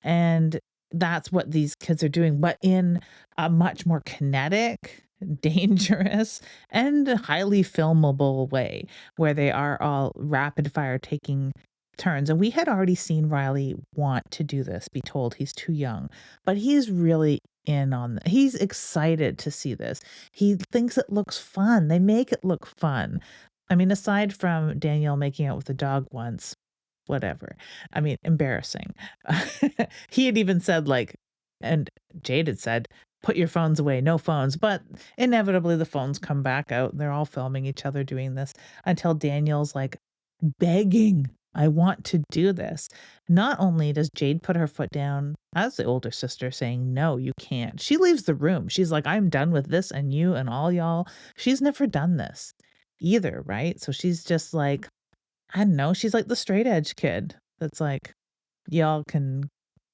and that's what these kids are doing, but in a much more kinetic, dangerous, and highly filmable way, where they are all rapid fire taking turns, and we had already seen Riley want to do this, be told he's too young, but he's really in on he's excited to see this. He thinks it looks fun. They make it look fun. I mean, aside from Danielle making out with the dog once, whatever. I mean, embarrassing. He had even said, like, and Jade had said, put your phones away, no phones. But inevitably, the phones come back out and they're all filming each other doing this until Daniel's like begging, I want to do this. Not only does Jade put her foot down as the older sister saying, no, you can't. She leaves the room. She's like, I'm done with this and you and all y'all. She's never done this either, right? So she's just like, I don't know. She's like the straight edge kid that's like, Y'all can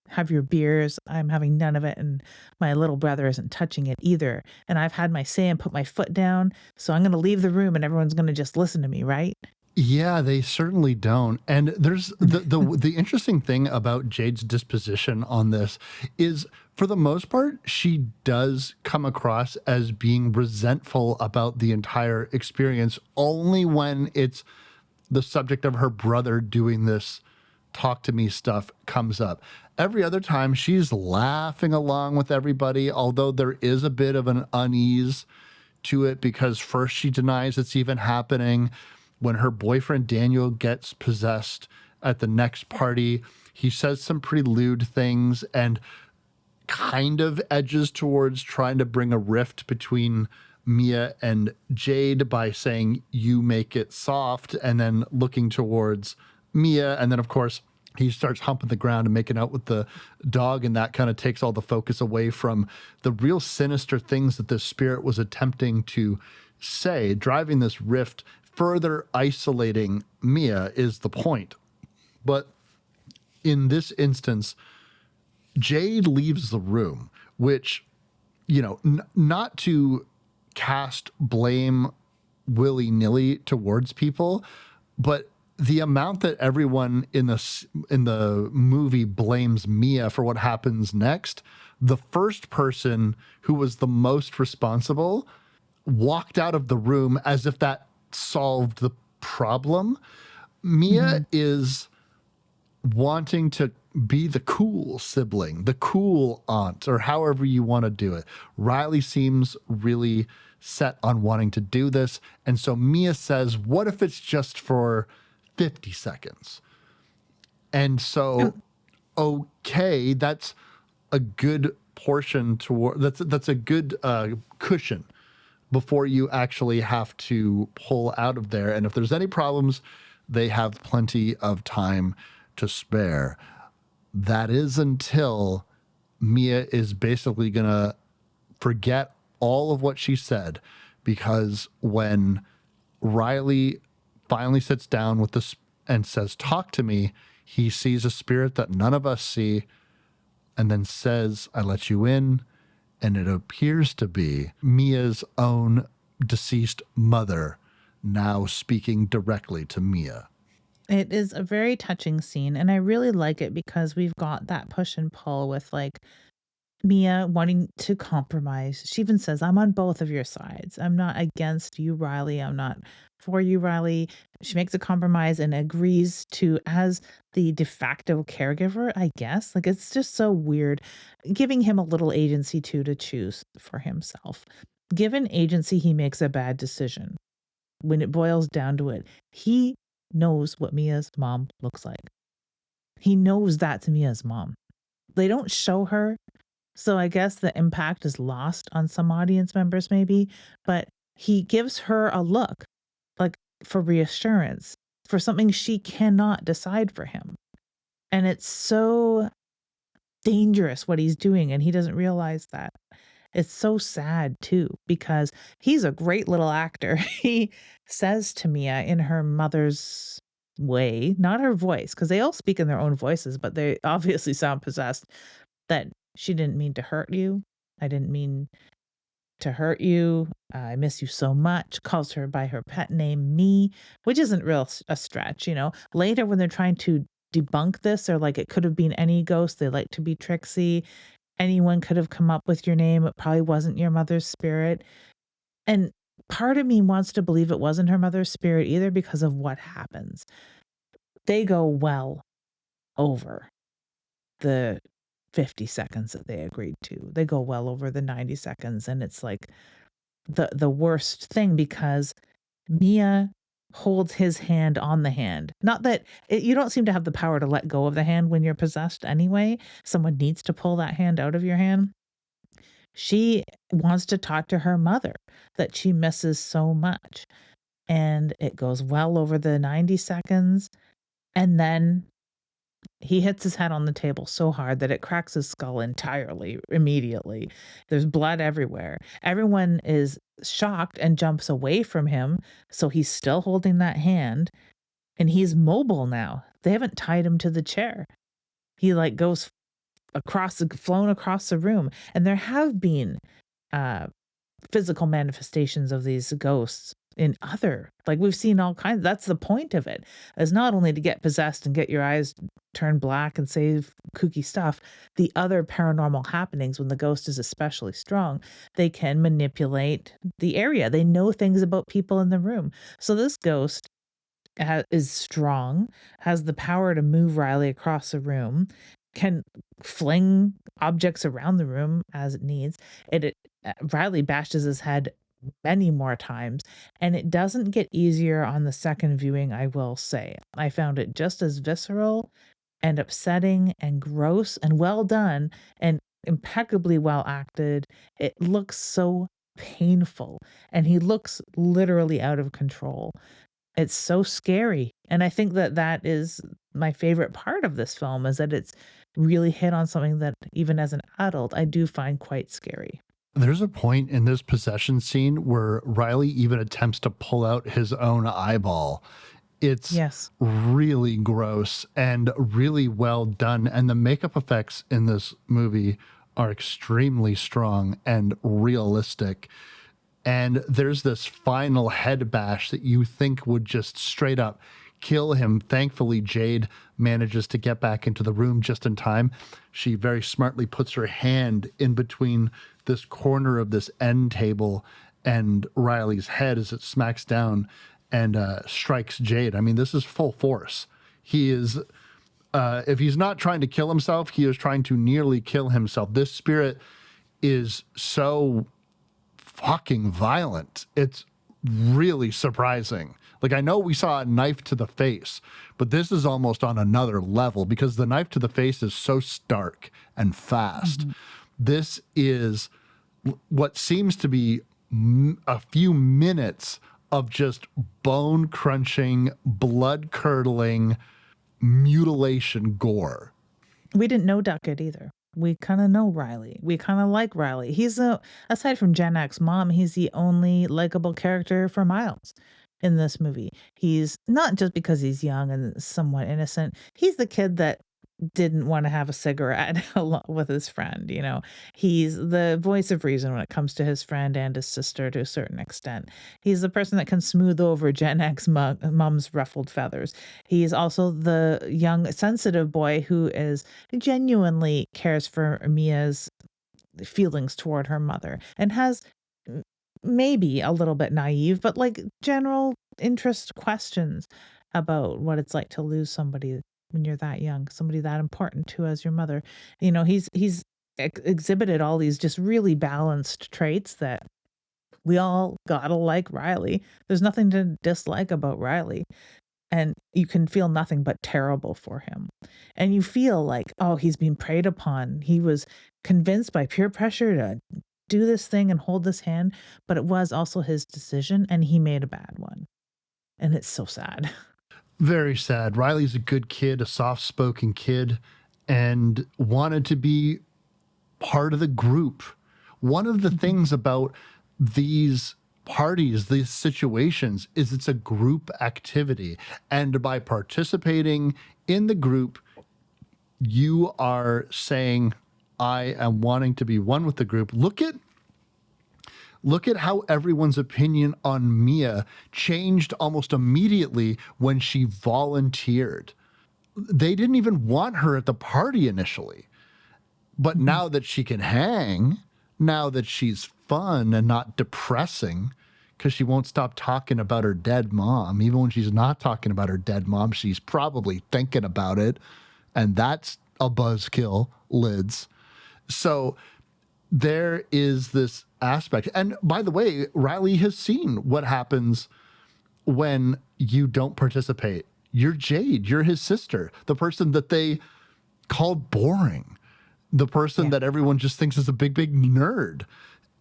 have your beers. I'm having none of it, and my little brother isn't touching it either. And I've had my say and put my foot down, so I'm gonna leave the room and everyone's gonna just listen to me, right? Yeah, they certainly don't. And there's the interesting thing about Jade's disposition on this is for the most part, she does come across as being resentful about the entire experience only when it's the subject of her brother doing this talk to me stuff comes up. Every other time she's laughing along with everybody, although there is a bit of an unease to it because first she denies it's even happening. When her boyfriend Daniel gets possessed at the next party, he says some pretty lewd things and kind of edges towards trying to bring a rift between Mia and Jade by saying, "You make it soft," and then looking towards Mia. And then, of course, he starts humping the ground and making out with the dog. And that kind of takes all the focus away from the real sinister things that this spirit was attempting to say, driving this rift, further isolating Mia is the point. But in this instance, Jade leaves the room, which, not to cast blame willy nilly towards people, but the amount that everyone in the movie blames Mia for what happens next, the first person who was the most responsible walked out of the room as if that solved the problem. Mia Mhm. is wanting to be the cool sibling, the cool aunt, or however you want to do it. Riley seems really set on wanting to do this. And so Mia says, what if it's just for 50 seconds? And so, And okay, that's a good portion toward that's a good cushion before you actually have to pull out of there. And if there's any problems, they have plenty of time to spare. That is until Mia is basically going to forget all of what she said, because when Riley finally sits down with this and says, "Talk to me," he sees a spirit that none of us see and then says, "I let you in." And it appears to be Mia's own deceased mother now speaking directly to Mia. it is a very touching scene, and I really like it because we've got that push and pull with, like, Mia wanting to compromise. She even says, "I'm on both of your sides. I'm not against you, Riley. I'm not for you, Riley." She makes a compromise and agrees to as the de facto caregiver, I guess. Like, it's just so weird, giving him a little agency too to choose for himself. Given agency, he makes a bad decision. When it boils down to it, he knows what Mia's mom looks like. He knows that's Mia's mom. They don't show her, so I guess the impact is lost on some audience members maybe, but he gives her a look, like, for reassurance, for something she cannot decide for him. And it's so dangerous what he's doing, and he doesn't realize that. It's so sad too, because he's a great little actor. He says to Mia in her mother's way, not her voice, because they all speak in their own voices, but they obviously sound possessed, that she didn't mean to hurt you. I didn't mean to hurt you. I miss you so much. Calls her by her pet name, Me, which isn't real a stretch, you know. Later, when they're trying to debunk this, or like it could have been any ghost, they like to be tricksy. Anyone could have come up with your name. It probably wasn't your mother's spirit. And part of me wants to believe it wasn't her mother's spirit either because of what happens. They go well over the 50 seconds that they agreed to. They go well over the 90 seconds, and it's like the worst thing because Mia holds his hand on the hand. Not that you don't seem to have the power to let go of the hand when you're possessed anyway. Someone needs to pull that hand out of your hand. She wants to talk to her mother that she misses so much. And it goes well over the 90 seconds. And then he hits his head on the table so hard that it cracks his skull entirely immediately. There's blood everywhere. Everyone is shocked and jumps away from him. So he's still holding that hand and he's mobile now. They haven't tied him to the chair. He like goes flown across the room. And there have been uh physical manifestations of these ghosts in other, like, we've seen all kinds. That's the point of it, is not only to get possessed and get your eyes turn black and say kooky stuff. The other paranormal happenings, when the ghost is especially strong, they can manipulate the area. They know things about people in the room. So this ghost is strong, has the power to move Riley across the room, can fling objects around the room as it needs. Riley bashes his head many more times, and it doesn't get easier on the second viewing, I will say. I found it just as visceral and upsetting and gross and well done and impeccably well acted. It looks so painful, and he looks literally out of control. It's so scary, and I think that that is my favorite part of this film, is that it's really hit on something that even as an adult, I do find quite scary. There's a point in this possession scene where Riley even attempts to pull out his own eyeball. It's Yes. really gross and really well done. And the makeup effects in this movie are extremely strong and realistic. And there's this final head bash that you think would just straight up kill him. Thankfully, Jade manages to get back into the room just in time. She very smartly puts her hand in between this corner of this end table and Riley's head as it smacks down and strikes Jade. I mean, this is full force. He is, if he's not trying to kill himself, he is trying to nearly kill himself. This spirit is so fucking violent. It's really surprising. Like, I know we saw a knife to the face, but this is almost on another level because the knife to the face is so stark and fast. Mhm. This is what seems to be a few minutes of just bone crunching, blood curdling mutilation gore. We didn't know Duckett either. We kinda know Riley. We kinda like Riley. He's aside from Gen X mom, he's the only likable character for Miles in this movie. He's not just because he's young and somewhat innocent. He's the kid that didn't wanna have a cigarette with his friend, you know? He's the voice of reason when it comes to his friend and his sister to a certain extent. He's the person that can smooth over Gen X mom's ruffled feathers. He's also the young, sensitive boy who is genuinely cares for Mia's feelings toward her mother and has m maybe a little bit naive, but, like, general interest questions about what it's like to lose somebody when you're that young, somebody that important to as your mother. You know, he's exhibited all these just really balanced traits that we all gotta like Riley. There's nothing to dislike about Riley, and you can feel nothing but terrible for him. And you feel like, oh, he's being preyed upon. He was convinced by peer pressure to do this thing and hold this hand, but it was also his decision and he made a bad one. And it's so sad. Very sad. Riley's a good kid, a soft spoken kid, and wanted to be part of the group. One of the Mhm. things about these parties, these situations, is it's a group activity. And by participating in the group, you are saying, I am wanting to be one with the group. Look at how everyone's opinion on Mia changed almost immediately when she volunteered. They didn't even want her at the party initially. But Mhm. now that she can hang, now that she's fun and not depressing, because she won't stop talking about her dead mom. Even when she's not talking about her dead mom, she's probably thinking about it. And that's a buzzkill, lids. So there is this aspect. And by the way, Riley has seen what happens when you don't participate. You're Jade, you're his sister, the person that they called boring, the person Yeah. that everyone just thinks is a big, big nerd,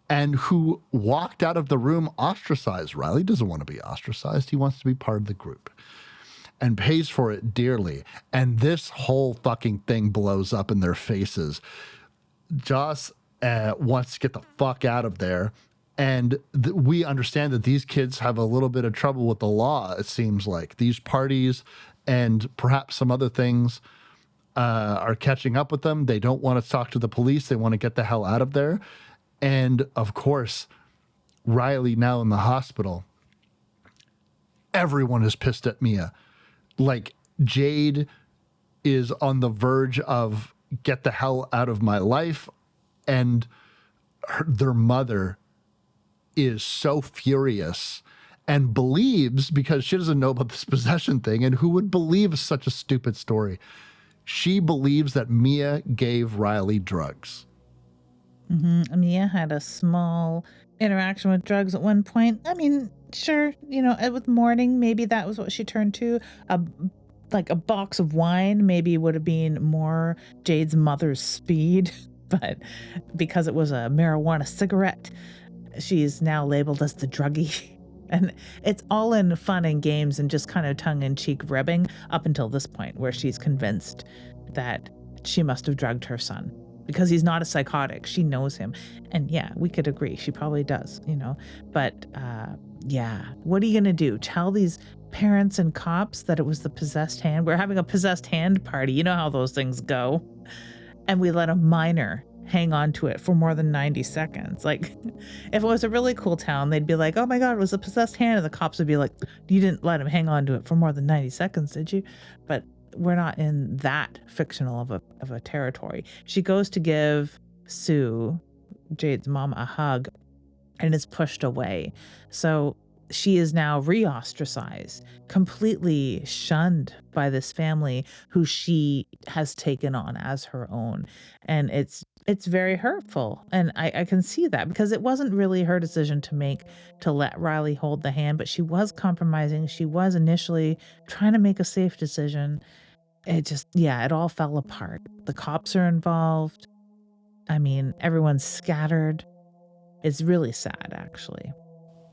and who walked out of the room ostracized. Riley doesn't want to be ostracized. He wants to be part of the group and pays for it dearly. And this whole fucking thing blows up in their faces. Joss wants to get the fuck out of there. And we understand that these kids have a little bit of trouble with the law, it seems like. These parties and perhaps some other things are catching up with them. They don't want to talk to the police. They want to get the hell out of there. And of course, Riley now in the hospital. Everyone is pissed at Mia. Like, Jade is on the verge of get the hell out of my life. And their mother is so furious and believes, because she doesn't know about this possession thing, and who would believe such a stupid story? She believes that Mia gave Riley drugs. Mia had a small interaction with drugs at one point. I mean, sure, with morning, maybe that was what she turned to. Like a box of wine maybe would have been more Jade's mother's speed, but because it was a marijuana cigarette, she's now labeled as the druggie. And it's all in fun and games and just kind of tongue-in-cheek ribbing up until this point where she's convinced that she must have drugged her son because he's not a psychotic. She knows him. And yeah, we could agree. She probably does, But yeah, what are you going to do? Tell these parents and cops that it was the possessed hand? We're having a possessed hand party. You know how those things go. And we let a minor hang on to it for more than 90 seconds. Like, if it was a really cool town, they'd be like, oh my God, it was a possessed hand. And the cops would be like, you didn't let him hang on to it for more than 90 seconds, did you? But we're not in that fictional of a territory. She goes to give Sue, Jade's mom, a hug and is pushed away. So she is now re-ostracized, completely shunned by this family who she has taken on as her own. And it's very hurtful. And I can see that because it wasn't really her decision to make to let Riley hold the hand, but she was compromising. She was initially trying to make a safe decision. It all fell apart. The cops are involved. I mean, everyone's scattered. It's really sad, actually.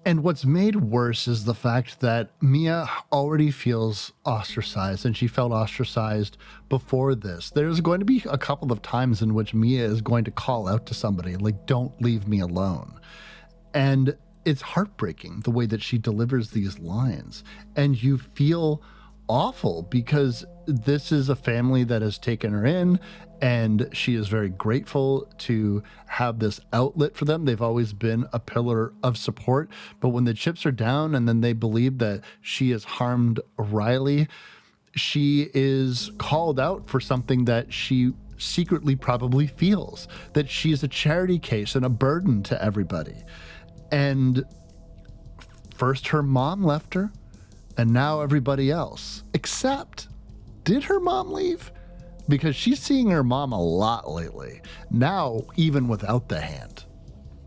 And what's made worse is the fact that Mia already feels ostracized, and she felt ostracized before this. There's going to be a couple of times in which Mia is going to call out to somebody, like, don't leave me alone. And it's heartbreaking the way that she delivers these lines. And you feel awful because this is a family that has taken her in, and she is very grateful to have this outlet for them. They've always been a pillar of support, but when the chips are down and then they believe that she has harmed Riley, she is called out for something that she secretly probably feels, that she's a charity case and a burden to everybody. And first her mom left her, and now everybody else. Except, did her mom leave? Because she's seeing her mom a lot lately. Now, even without the hand.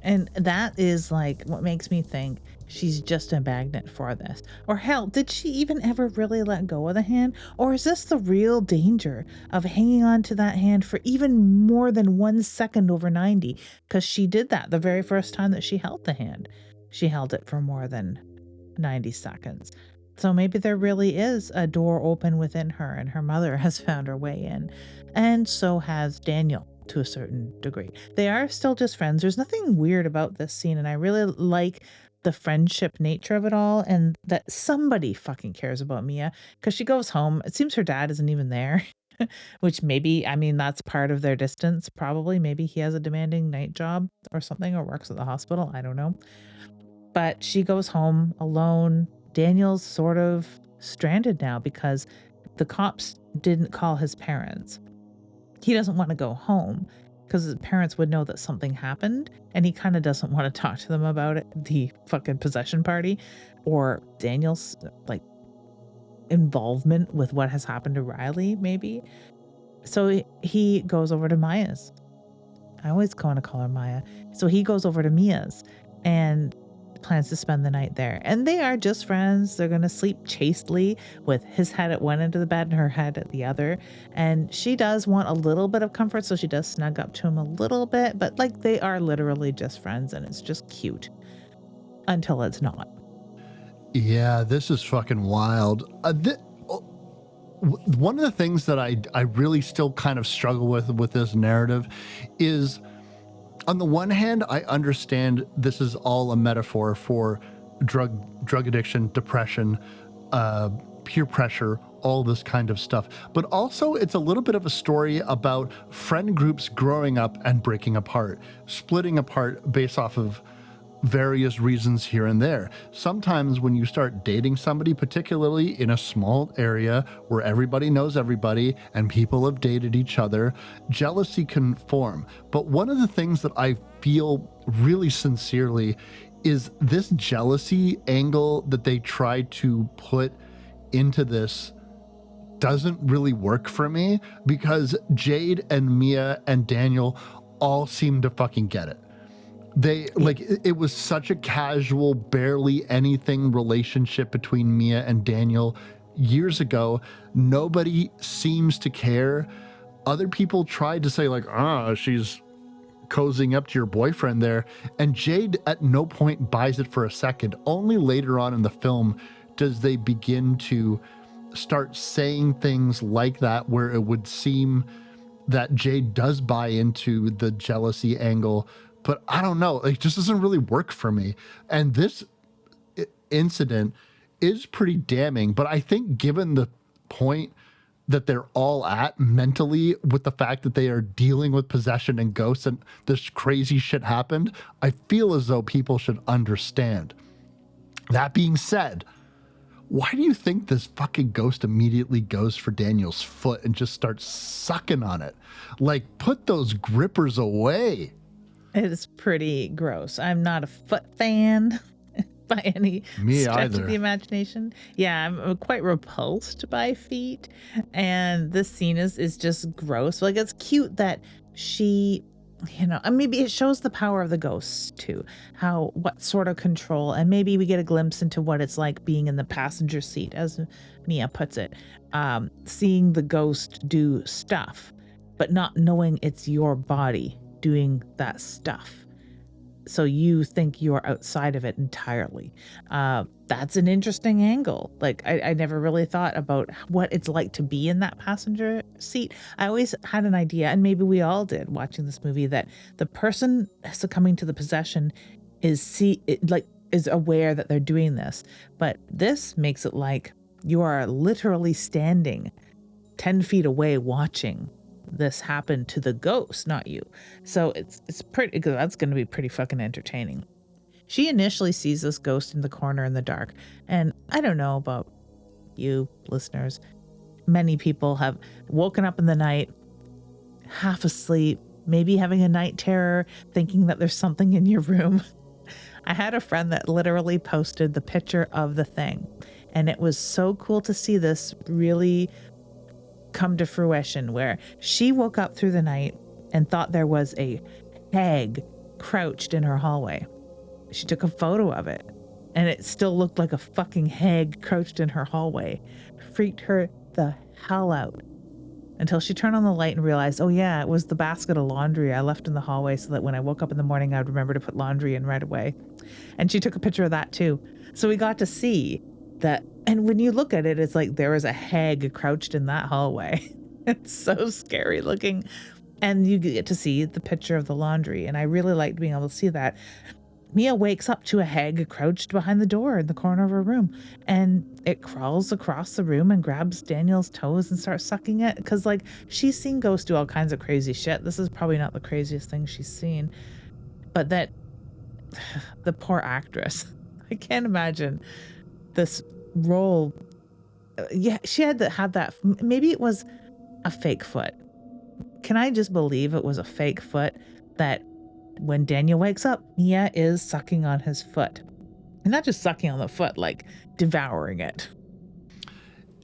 And that is like what makes me think she's just a magnet for this. Or hell, did she even ever really let go of the hand? Or is this the real danger of hanging on to that hand for even more than 1 second over 90? Because she did that the very first time that she held the hand. She held it for more than 90 seconds. So maybe there really is a door open within her, and her mother has found her way in. And so has Daniel to a certain degree. They are still just friends. There's nothing weird about this scene, and I really like the friendship nature of it all, and that somebody fucking cares about Mia because she goes home. It seems her dad isn't even there, which maybe, I mean, that's part of their distance, probably. Maybe he has a demanding night job or something, or works at the hospital. I don't know. But she goes home alone. Daniel's sort of stranded now because the cops didn't call his parents. He doesn't want to go home because his parents would know that something happened, and he kind of doesn't want to talk to them about it, the fucking possession party, or Daniel's like involvement with what has happened to Riley, maybe. So he goes over to Maya's. I always want to call her Maya. So he goes over to Mia's and plans to spend the night there. And they are just friends. They're going to sleep chastely with his head at one end of the bed and her head at the other. And she does want a little bit of comfort, so she does snug up to him a little bit, but like they are literally just friends, and it's just cute until it's not. Yeah, this is fucking wild. One of the things that I really still kind of struggle with this narrative is, on the one hand, I understand this is all a metaphor for drug addiction, depression, peer pressure, all this kind of stuff. But also, it's a little bit of a story about friend groups growing up and breaking apart, splitting apart based off of various reasons here and there. Sometimes when you start dating somebody, particularly in a small area where everybody knows everybody and people have dated each other, jealousy can form. But one of the things that I feel really sincerely is this jealousy angle that they tried to put into this doesn't really work for me, because Jade and Mia and Daniel all seem to fucking get it. They like it was such a casual, barely anything relationship between Mia and Daniel years ago. Nobody seems to care. Other people tried to say like, she's cozying up to your boyfriend there, and Jade at no point buys it for a second. Only later on in the film does they begin to start saying things like that, where it would seem that Jade does buy into the jealousy angle. But I don't know, it just doesn't really work for me. And this incident is pretty damning, but I think given the point that they're all at mentally with the fact that they are dealing with possession and ghosts and this crazy shit happened, I feel as though people should understand. That being said, why do you think this fucking ghost immediately goes for Daniel's foot and just starts sucking on it? Like, put those grippers away. It is pretty gross. I'm not a foot fan by any stretch of the imagination. Yeah, I'm quite repulsed by feet. And this scene is just gross. Like, it's cute that she, and maybe it shows the power of the ghosts too. What sort of control, and maybe we get a glimpse into what it's like being in the passenger seat, as Mia puts it. Seeing the ghost do stuff, but not knowing it's your body doing that stuff. So you think you're outside of it entirely. That's an interesting angle. Like, I never really thought about what it's like to be in that passenger seat. I always had an idea, and maybe we all did watching this movie, that the person succumbing to the possession is aware that they're doing this. But this makes it like you are literally standing 10 feet away watching this happened to the ghost, not you. So it's pretty, that's going to be pretty fucking entertaining. She initially sees this ghost in the corner in the dark, and I don't know about you listeners, many people have woken up in the night half asleep, maybe having a night terror, thinking that there's something in your room. I had a friend that literally posted the picture of the thing, and it was so cool to see this really come to fruition, where she woke up through the night and thought there was a hag crouched in her hallway. She took a photo of it, and it still looked like a fucking hag crouched in her hallway. Freaked her the hell out until she turned on the light and realized, oh yeah, it was the basket of laundry I left in the hallway so that when I woke up in the morning, I'd remember to put laundry in right away. And she took a picture of that too. So we got to see that. And when you look at it, it's like there was a hag crouched in that hallway. It's so scary looking. And you get to see the picture of the laundry. And I really liked being able to see that. Mia wakes up to a hag crouched behind the door in the corner of her room. And it crawls across the room and grabs Daniel's toes and starts sucking it. Because, like, she's seen ghosts do all kinds of crazy shit. This is probably not the craziest thing she's seen. But that, the poor actress. I can't imagine this role. Yeah, she had to have that. Maybe it was a fake foot. Can I just believe it was a fake foot, that when Daniel wakes up, Mia is sucking on his foot, and not just sucking on the foot, like devouring it.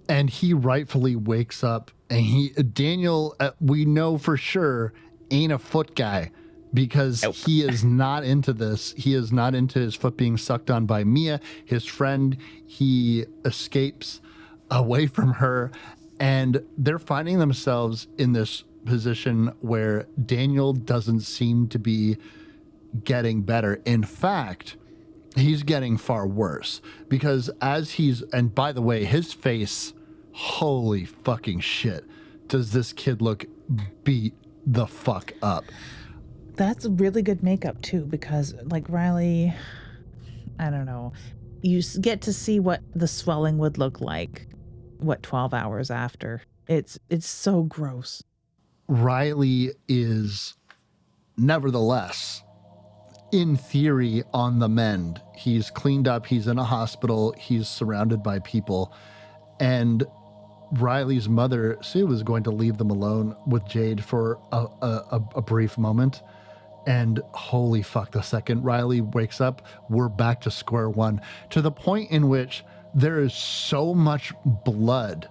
And he rightfully wakes up, and Daniel, we know for sure, ain't a foot guy, because nope. He is not into this. He is not into his foot being sucked on by Mia, his friend. He escapes away from her, and they're finding themselves in this position where Daniel doesn't seem to be getting better. In fact, he's getting far worse, because and by the way, his face, holy fucking shit, does this kid look beat the fuck up. That's really good makeup too, because like Riley, I don't know, you get to see what the swelling would look like 12 hours after. It's so gross. Riley is nevertheless, in theory, on the mend. He's cleaned up, he's in a hospital, he's surrounded by people, and Riley's mother, Sue, is going to leave them alone with Jade for a brief moment. And holy fuck, the second Riley wakes up, we're back to square one, to the point in which there is so much blood.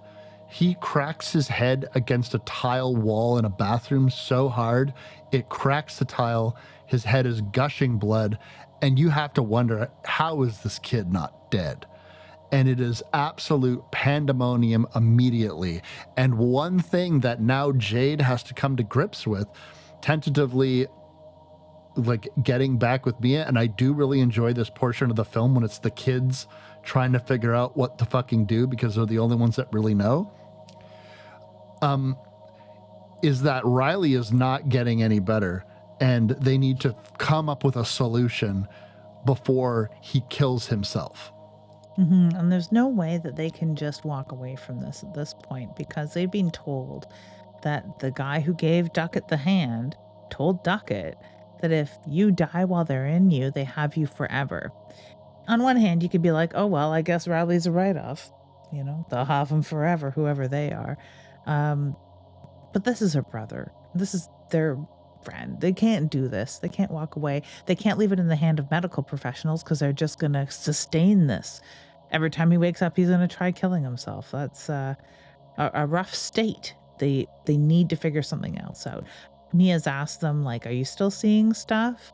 He cracks his head against a tile wall in a bathroom so hard, it cracks the tile. His head is gushing blood. And you have to wonder, how is this kid not dead? And it is absolute pandemonium immediately. And one thing that now Jade has to come to grips with, tentatively, like, getting back with Mia, and I do really enjoy this portion of the film when it's the kids trying to figure out what to fucking do because they're the only ones that really know, is that Riley is not getting any better, and they need to come up with a solution before he kills himself. And there's no way that they can just walk away from this at this point, because they've been told that the guy who gave Duckett the hand told Duckett that if you die while they're in you, they have you forever. On one hand, you could be like, oh, well, I guess Riley's a write-off. You know, they'll have him forever, whoever they are. But this is her brother. This is their friend. They can't do this. They can't walk away. They can't leave it in the hand of medical professionals because they're just going to sustain this. Every time he wakes up, he's going to try killing himself. That's a rough state. They need to figure something else out. Mia's asked them, like, are you still seeing stuff?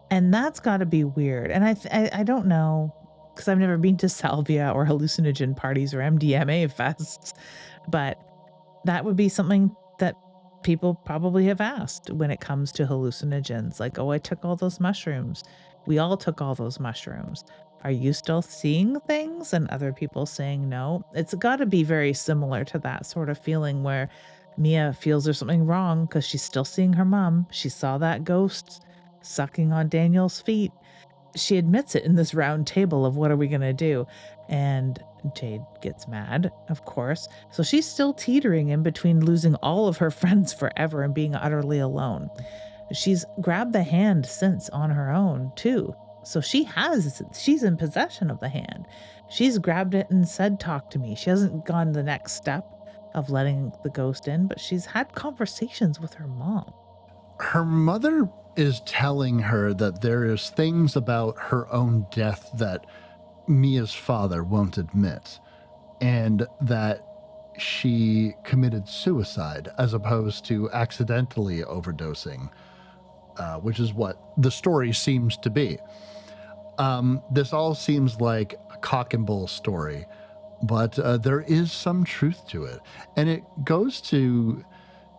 And that's got to be weird. And I don't know, because I've never been to salvia or hallucinogen parties or MDMA fests, but that would be something that people probably have asked when it comes to hallucinogens. Like, oh, I took all those mushrooms. We all took all those mushrooms. Are you still seeing things? And other people saying no. It's got to be very similar to that sort of feeling where Mia feels there's something wrong because she's still seeing her mom. She saw that ghost sucking on Daniel's feet. She admits it in this round table of what are we going to do? And Jade gets mad, of course. So she's still teetering in between losing all of her friends forever and being utterly alone. She's grabbed the hand since on her own, too. So she's in possession of the hand. She's grabbed it and said, talk to me. She hasn't gone the next step of letting the ghost in, but she's had conversations with her mom. Her mother is telling her that there is things about her own death that Mia's father won't admit, and that she committed suicide as opposed to accidentally overdosing, which is what the story seems to be. This all seems like a cock and bull story, but there is some truth to it. And it goes to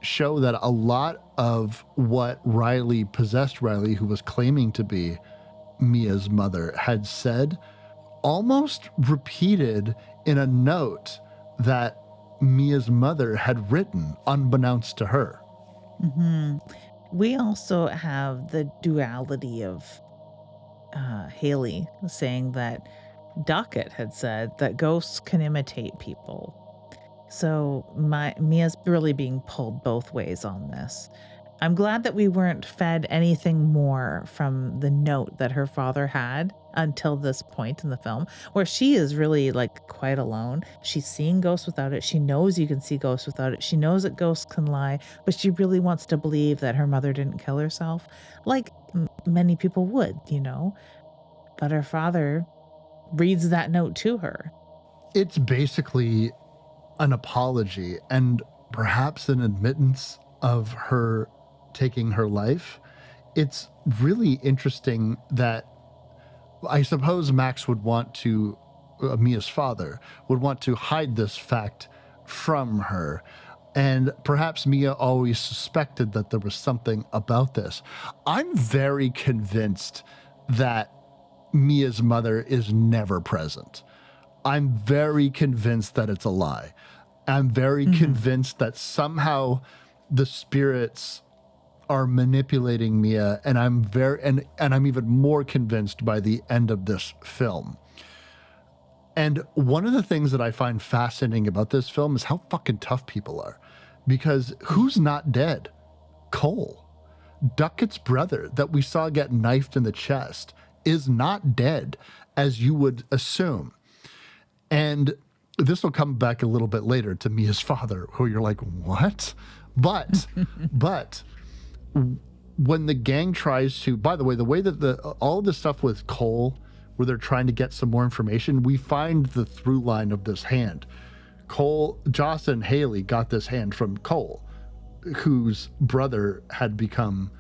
show that a lot of what possessed Riley, who was claiming to be Mia's mother, had said, almost repeated in a note that Mia's mother had written unbeknownst to her. We also have the duality of Haley saying that Duckett had said that ghosts can imitate people. So Mia's really being pulled both ways on this. I'm glad that we weren't fed anything more from the note that her father had until this point in the film, where she is really like quite alone. She's seeing ghosts without it. She knows you can see ghosts without it. She knows that ghosts can lie, but she really wants to believe that her mother didn't kill herself, like many people would, you know. But her father reads that note to her. It's basically an apology and perhaps an admittance of her taking her life. It's really interesting that I suppose Max would want to, Mia's father, would want to hide this fact from her. And perhaps Mia always suspected that there was something about this. I'm very convinced that Mia's mother is never present. I'm very convinced that it's a lie. I'm very convinced that somehow the spirits are manipulating Mia, and I'm even more convinced by the end of this film. And one of the things that I find fascinating about this film is how fucking tough people are. Because who's not dead? Cole, Duckett's brother that we saw get knifed in the chest, is not dead, as you would assume. And this will come back a little bit later to Mia's father, who you're like, what? But when the gang tries to, by the way that all of the stuff with Cole, where they're trying to get some more information, we find the through line of this hand. Cole, Joss and Haley got this hand from Cole, whose brother had become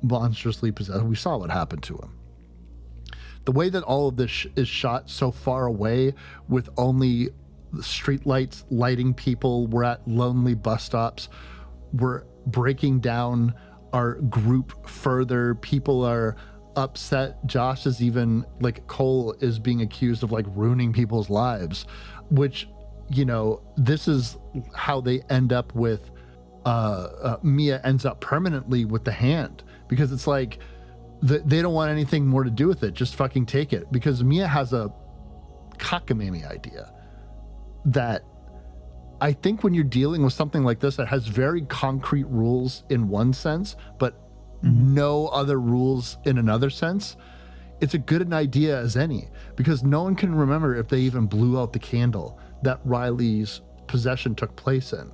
monstrously possessed. We saw what happened to him. The way that all of this is shot so far away, with only street lights lighting people, we're at lonely bus stops, we're breaking down our group further, people are upset. Josh is even like, Cole is being accused of like ruining people's lives, which, you know, this is how they end up with Mia ends up permanently with the hand, because it's like they don't want anything more to do with it, just fucking take it. Because Mia has a cockamamie idea that I think when you're dealing with something like this that has very concrete rules in one sense, but no other rules in another sense, it's a good an idea as any, because no one can remember if they even blew out the candle that Riley's possession took place in.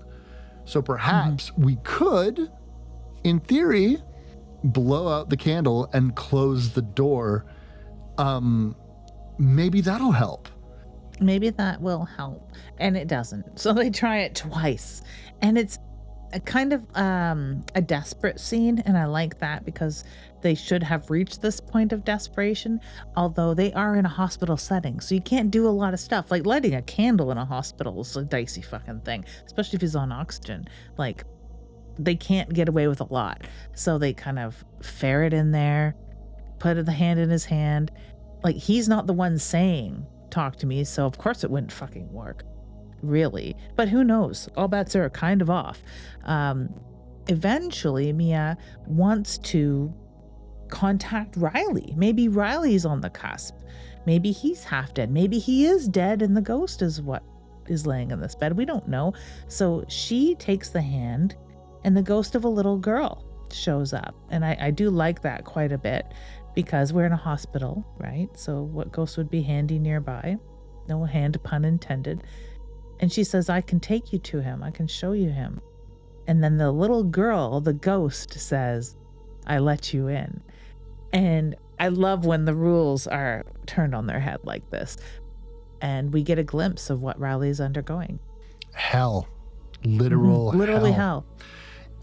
So perhaps we could, in theory, blow out the candle and close the door. Maybe that'll help. Maybe that will help. And it doesn't. So they try it twice. And it's a kind of a desperate scene. And I like that, because they should have reached this point of desperation, although they are in a hospital setting. So you can't do a lot of stuff. Like lighting a candle in a hospital is a dicey fucking thing, especially if he's on oxygen. Like, they can't get away with a lot. So they kind of ferret in there, put the hand in his hand. Like, he's not the one saying, talk to me. So of course it wouldn't fucking work, really. But who knows? All bets are kind of off. Eventually, Mia wants to contact Riley. Maybe Riley's on the cusp. Maybe he's half dead. Maybe he is dead and the ghost is what is laying in this bed. We don't know. So she takes the hand, and the ghost of a little girl shows up. And I do like that quite a bit, because we're in a hospital, right? So what ghost would be handy nearby? No hand pun intended. And she says, I can take you to him. I can show you him. And then the little girl, the ghost, says, I let you in. And I love when the rules are turned on their head like this. And we get a glimpse of what Riley's undergoing. Hell. Literally hell.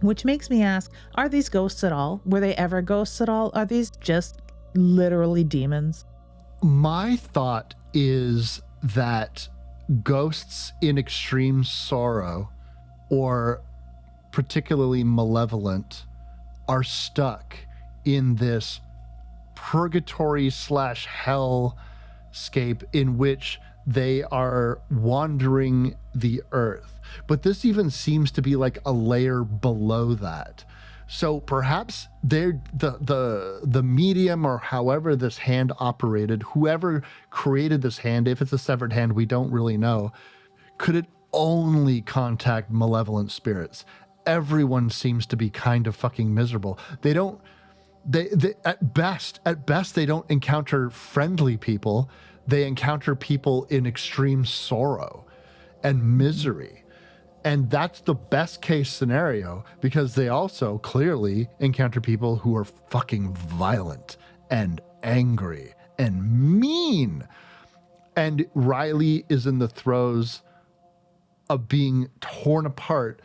Which makes me ask, are these ghosts at all? Were they ever ghosts at all? Are these just literally demons? My thought is that ghosts in extreme sorrow, or particularly malevolent, are stuck in this purgatory / hellscape in which they are wandering the earth. But this even seems to be like a layer below that. So perhaps they're the medium, or however this hand operated, whoever created this hand, if it's a severed hand, we don't really know. Could it only contact malevolent spirits? Everyone seems to be kind of fucking miserable. They at best they don't encounter friendly people. They encounter people in extreme sorrow and misery. And that's the best case scenario, because they also clearly encounter people who are fucking violent and angry and mean. And Riley is in the throes of being torn apart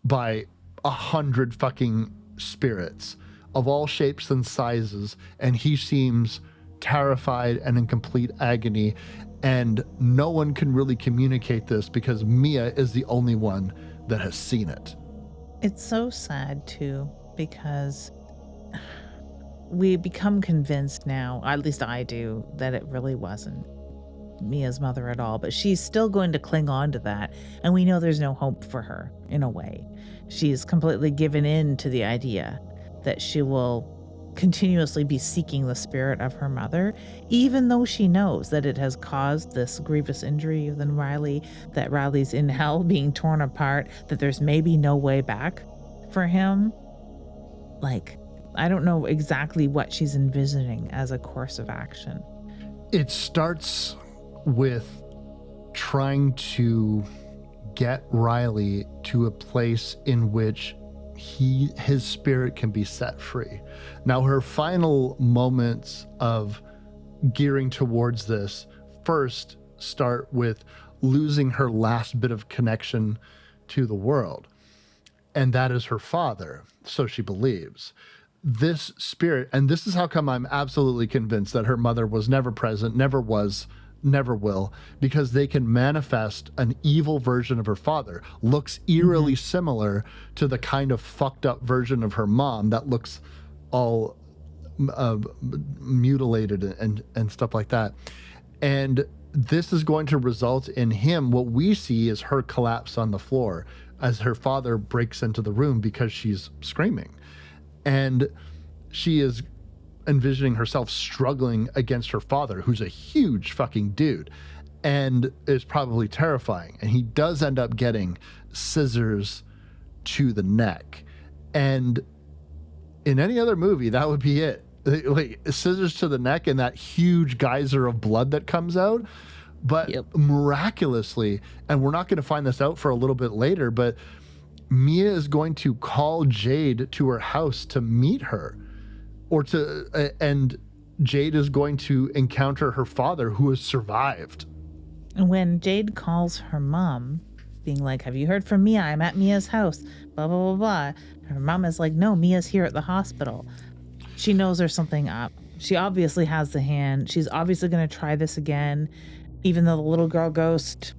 by 100 fucking spirits of all shapes and sizes. And he seems terrified and in complete agony. And no one can really communicate this, because Mia is the only one that has seen it. It's so sad too, because we become convinced now, at least I do, that it really wasn't Mia's mother at all, but she's still going to cling on to that. And we know there's no hope for her in a way. She's completely given in to the idea that she will continuously be seeking the spirit of her mother, even though she knows that it has caused this grievous injury within Riley, that Riley's in hell being torn apart, that there's maybe no way back for him. Like, I don't know exactly what she's envisioning as a course of action. It starts with trying to get Riley to a place in which his spirit can be set free. Now, her final moments of gearing towards this first start with losing her last bit of connection to the world, and that is her father, so she believes. This spirit, and this is how come I'm absolutely convinced that her mother was never present, never was, never will, because they can manifest an evil version of her father. Looks eerily similar to the kind of fucked up version of her mom that looks all mutilated and stuff like that. And this is going to result in him, what we see is her collapse on the floor as her father breaks into the room because she's screaming. And she is envisioning herself struggling against her father, who's a huge fucking dude and is probably terrifying. And he does end up getting scissors to the neck. And in any other movie, that would be it. Like scissors to the neck and that huge geyser of blood that comes out. But miraculously, and we're not going to find this out for a little bit later, but Mia is going to call Jade to her house to meet her, and Jade is going to encounter her father, who has survived. And when Jade calls her mom, being like, "Have you heard from Mia? I'm at Mia's house, blah, blah, blah, blah." Her mom is like, "No, Mia's here at the hospital." She knows there's something up. She obviously has the hand. She's obviously going to try this again, even though the little girl ghost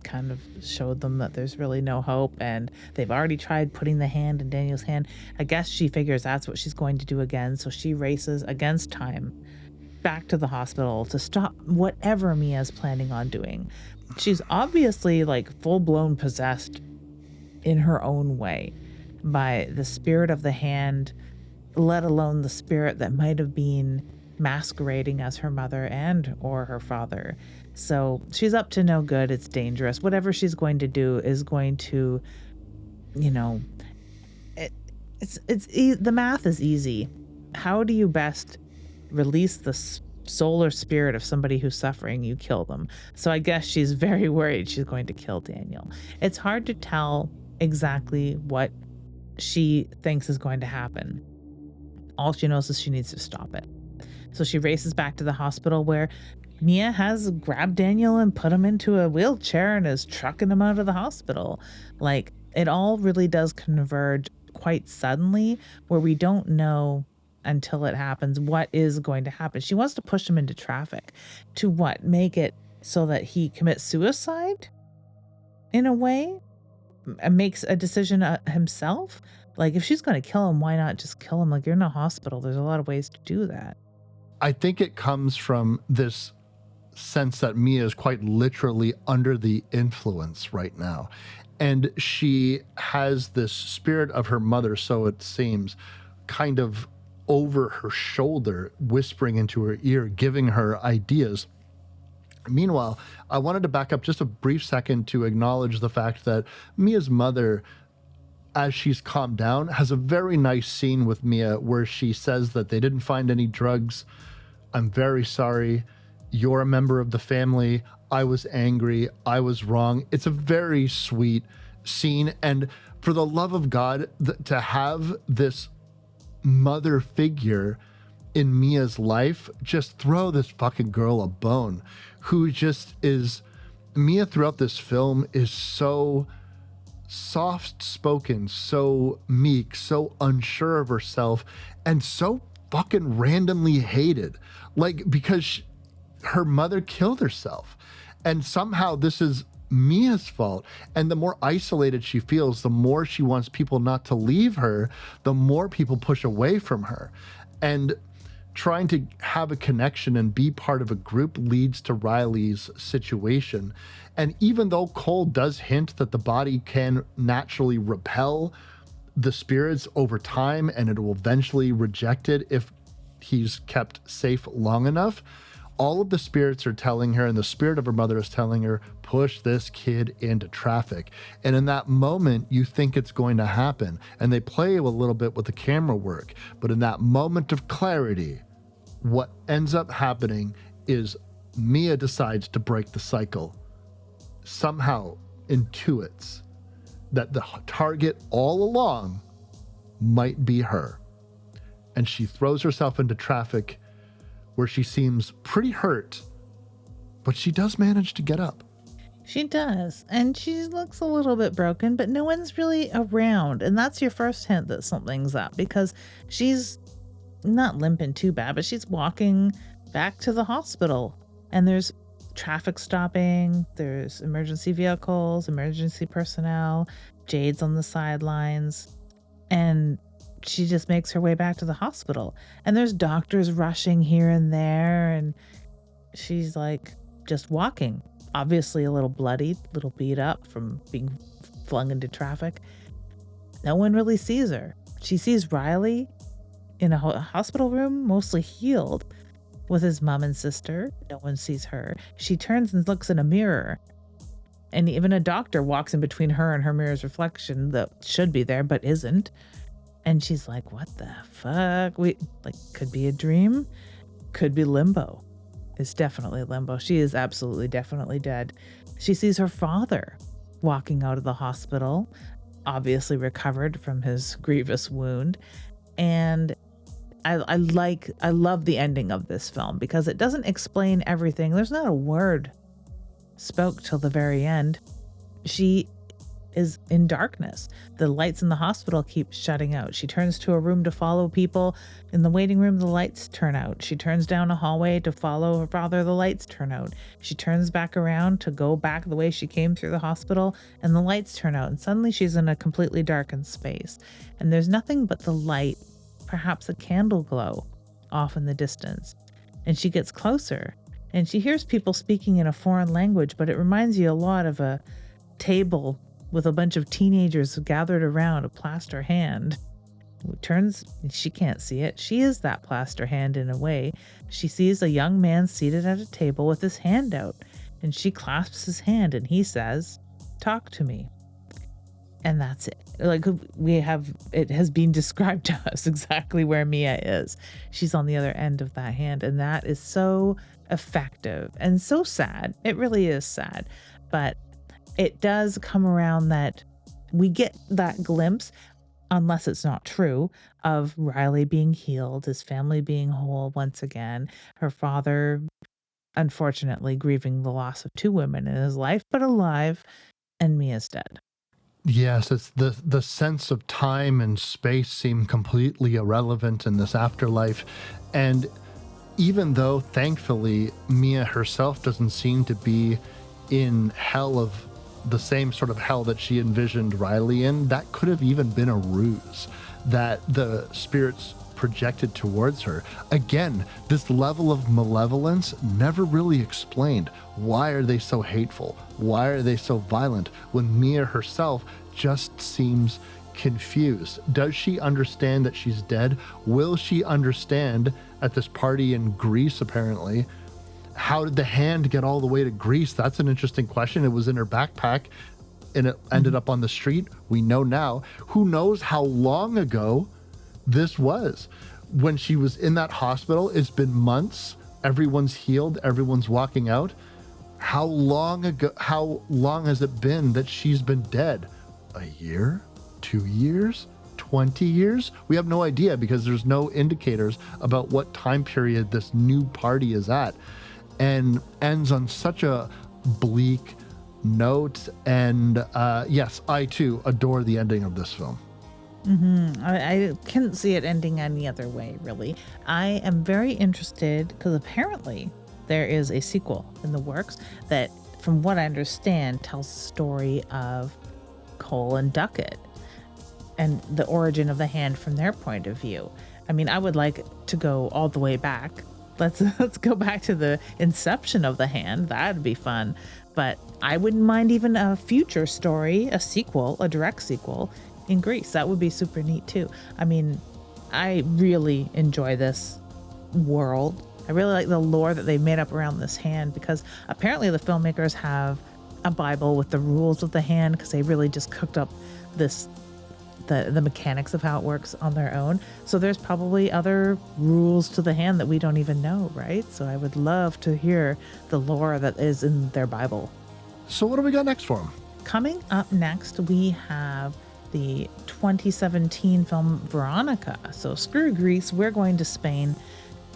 kind of showed them that there's really no hope, and they've already tried putting the hand in Daniel's hand. I guess she figures that's what she's going to do again, so she races against time back to the hospital to stop whatever Mia's planning on doing. She's obviously like full-blown possessed in her own way by the spirit of the hand, let alone the spirit that might have been masquerading as her mother and or her father. So she's up to no good. It's dangerous. Whatever she's going to do is going to, you know, the math is easy. How do you best release the soul or spirit of somebody who's suffering? You kill them. So I guess she's very worried she's going to kill Daniel. It's hard to tell exactly what she thinks is going to happen. All she knows is she needs to stop it. So she races back to the hospital where Mia has grabbed Daniel and put him into a wheelchair and is trucking him out of the hospital. Like, it all really does converge quite suddenly, where we don't know until it happens what is going to happen. She wants to push him into traffic to what? Make it so that he commits suicide in a way? And makes a decision himself? Like, if she's going to kill him, why not just kill him? Like, you're in a hospital. There's a lot of ways to do that. I think it comes from this sense that Mia is quite literally under the influence right now. And she has this spirit of her mother, so it seems, kind of over her shoulder, whispering into her ear, giving her ideas. Meanwhile, I wanted to back up just a brief second to acknowledge the fact that Mia's mother, as she's calmed down, has a very nice scene with Mia where she says that they didn't find any drugs. I'm very sorry. You're a member of the family. I was angry. I was wrong. It's a very sweet scene. And for the love of God, to have this mother figure in Mia's life, just throw this fucking girl a bone, who just is... Mia throughout this film is so soft-spoken, so meek, so unsure of herself, and so fucking randomly hated. Like, because her mother killed herself, and somehow this is Mia's fault. And the more isolated she feels, the more she wants people not to leave her, the more people push away from her. And trying to have a connection and be part of a group leads to Riley's situation. And even though Cole does hint that the body can naturally repel the spirits over time, and it will eventually reject it if he's kept safe long enough. All of the spirits are telling her, and the spirit of her mother is telling her, push this kid into traffic. And in that moment, you think it's going to happen. And they play a little bit with the camera work. But in that moment of clarity, what ends up happening is Mia decides to break the cycle. Somehow intuits that the target all along might be her. And she throws herself into traffic where she seems pretty hurt, but she does manage to get up. She does. And she looks a little bit broken, but no one's really around. And that's your first hint that something's up, because she's not limping too bad, but she's walking back to the hospital. And there's traffic stopping, there's emergency vehicles, emergency personnel, Jade's on the sidelines, and she just makes her way back to the hospital. And there's doctors rushing here and there, and she's like just walking, obviously a little bloodied, a little beat up from being flung into traffic. No one really sees her. She sees Riley in a hospital room, mostly healed, with his mom and sister. No one sees her. She turns and looks in a mirror, and even a doctor walks in between her and her mirror's reflection that should be there but isn't. And she's like, what the fuck? Could be a dream, could be limbo. It's definitely limbo. She is absolutely definitely dead. She sees her father walking out of the hospital, obviously recovered from his grievous wound. And I love the ending of this film because it doesn't explain everything. There's not a word spoke till the very end. She is in darkness. The lights in the hospital keep shutting out. She turns to a room to follow people. In the waiting room, the lights turn out. She turns down a hallway to follow her father. The lights turn out. She turns back around to go back the way she came through the hospital, and the lights turn out. And suddenly she's in a completely darkened space. And there's nothing but the light, perhaps a candle glow off in the distance. And she gets closer, and she hears people speaking in a foreign language, but it reminds you a lot of a table with a bunch of teenagers gathered around a plaster hand. It turns, she can't see it. She is that plaster hand in a way. She sees a young man seated at a table with his hand out, and she clasps his hand, and he says, "Talk to me." And that's it. Like, it has been described to us exactly where Mia is. She's on the other end of that hand, and that is so effective and so sad. It really is sad, but it does come around that we get that glimpse, unless it's not true, of Riley being healed, his family being whole once again, her father, unfortunately, grieving the loss of two women in his life, but alive, and Mia's dead. Yes, it's the sense of time and space seem completely irrelevant in this afterlife. And even though, thankfully, Mia herself doesn't seem to be in hell of the same sort of hell that she envisioned Riley in, that could have even been a ruse that the spirits projected towards her. Again, this level of malevolence never really explained. Why are they so hateful? Why are they so violent when Mia herself just seems confused? Does she understand that she's dead? Will she understand at this party in Greece, apparently? How did the hand get all the way to Greece? That's an interesting question. It was in her backpack and it ended up on the street. We know now. Who knows how long ago this was? When she was in that hospital, it's been months. Everyone's healed. Everyone's walking out. How long has it been that she's been dead? A year? 2 years? 20 years? We have no idea because there's no indicators about what time period this new party is at. And ends on such a bleak note. And yes, I too adore the ending of this film. I couldn't see it ending any other way, really. I am very interested because apparently there is a sequel in the works that, from what I understand, tells the story of Cole and Duckett and the origin of the hand from their point of view. I mean, I would like to go all the way back. Let's go back to the inception of the hand. That'd be fun. But I wouldn't mind even a future story, a sequel, a direct sequel, in Greece. That would be super neat too. I mean, I really enjoy this world. I really like the lore that they've made up around this hand, because apparently the filmmakers have a Bible with the rules of the hand, because they really just cooked up the mechanics of how it works on their own. So there's probably other rules to the hand that we don't even know, right? So I would love to hear the lore that is in their Bible. So what do we got next for them? Coming up next, we have the 2017 film Veronica. So screw Greece, we're going to Spain,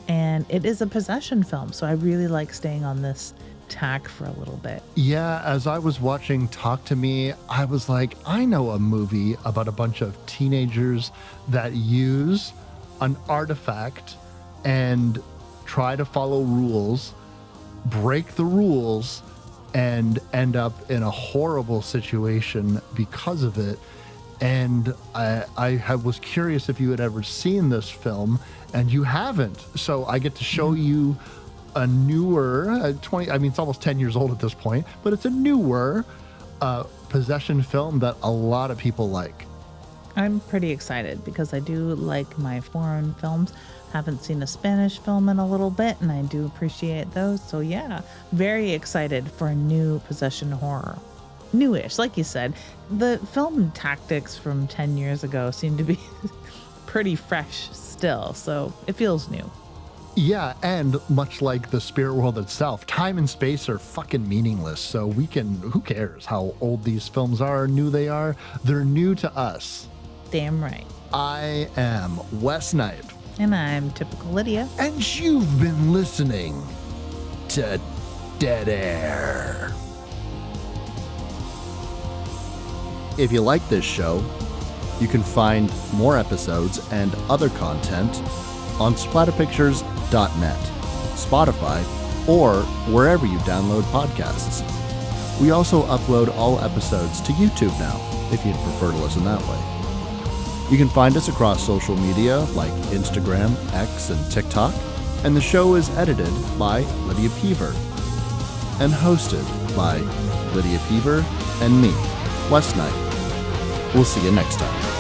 and it is a possession film. So I really like staying on this tack for a little bit. Yeah, as I was watching Talk to Me, I was like, I know a movie about a bunch of teenagers that use an artifact and try to follow rules, break the rules, and end up in a horrible situation because of it. And I was curious if you had ever seen this film, and you haven't. So I get to show you a newer, it's almost 10 years old at this point, but it's a newer possession film that a lot of people like. I'm pretty excited because I do like my foreign films. Haven't seen a Spanish film in a little bit, and I do appreciate those. So yeah, very excited for a new possession horror. Newish, like you said. The film tactics from 10 years ago seem to be pretty fresh still, so it feels new. Yeah, and much like the spirit world itself, time and space are fucking meaningless. So who cares how old these films are, new they are? They're new to us. Damn right. I am Wes Knipe. And I'm Typical Lydia. And you've been listening to Dead Air. If you like this show, you can find more episodes and other content on splatterpictures.net, Spotify, or wherever you download podcasts. We also upload all episodes to YouTube now, if you'd prefer to listen that way. You can find us across social media like Instagram, X, and TikTok, and the show is edited by Lydia Peaver and hosted by Lydia Peaver and me, Wes Knipe. We'll see you next time.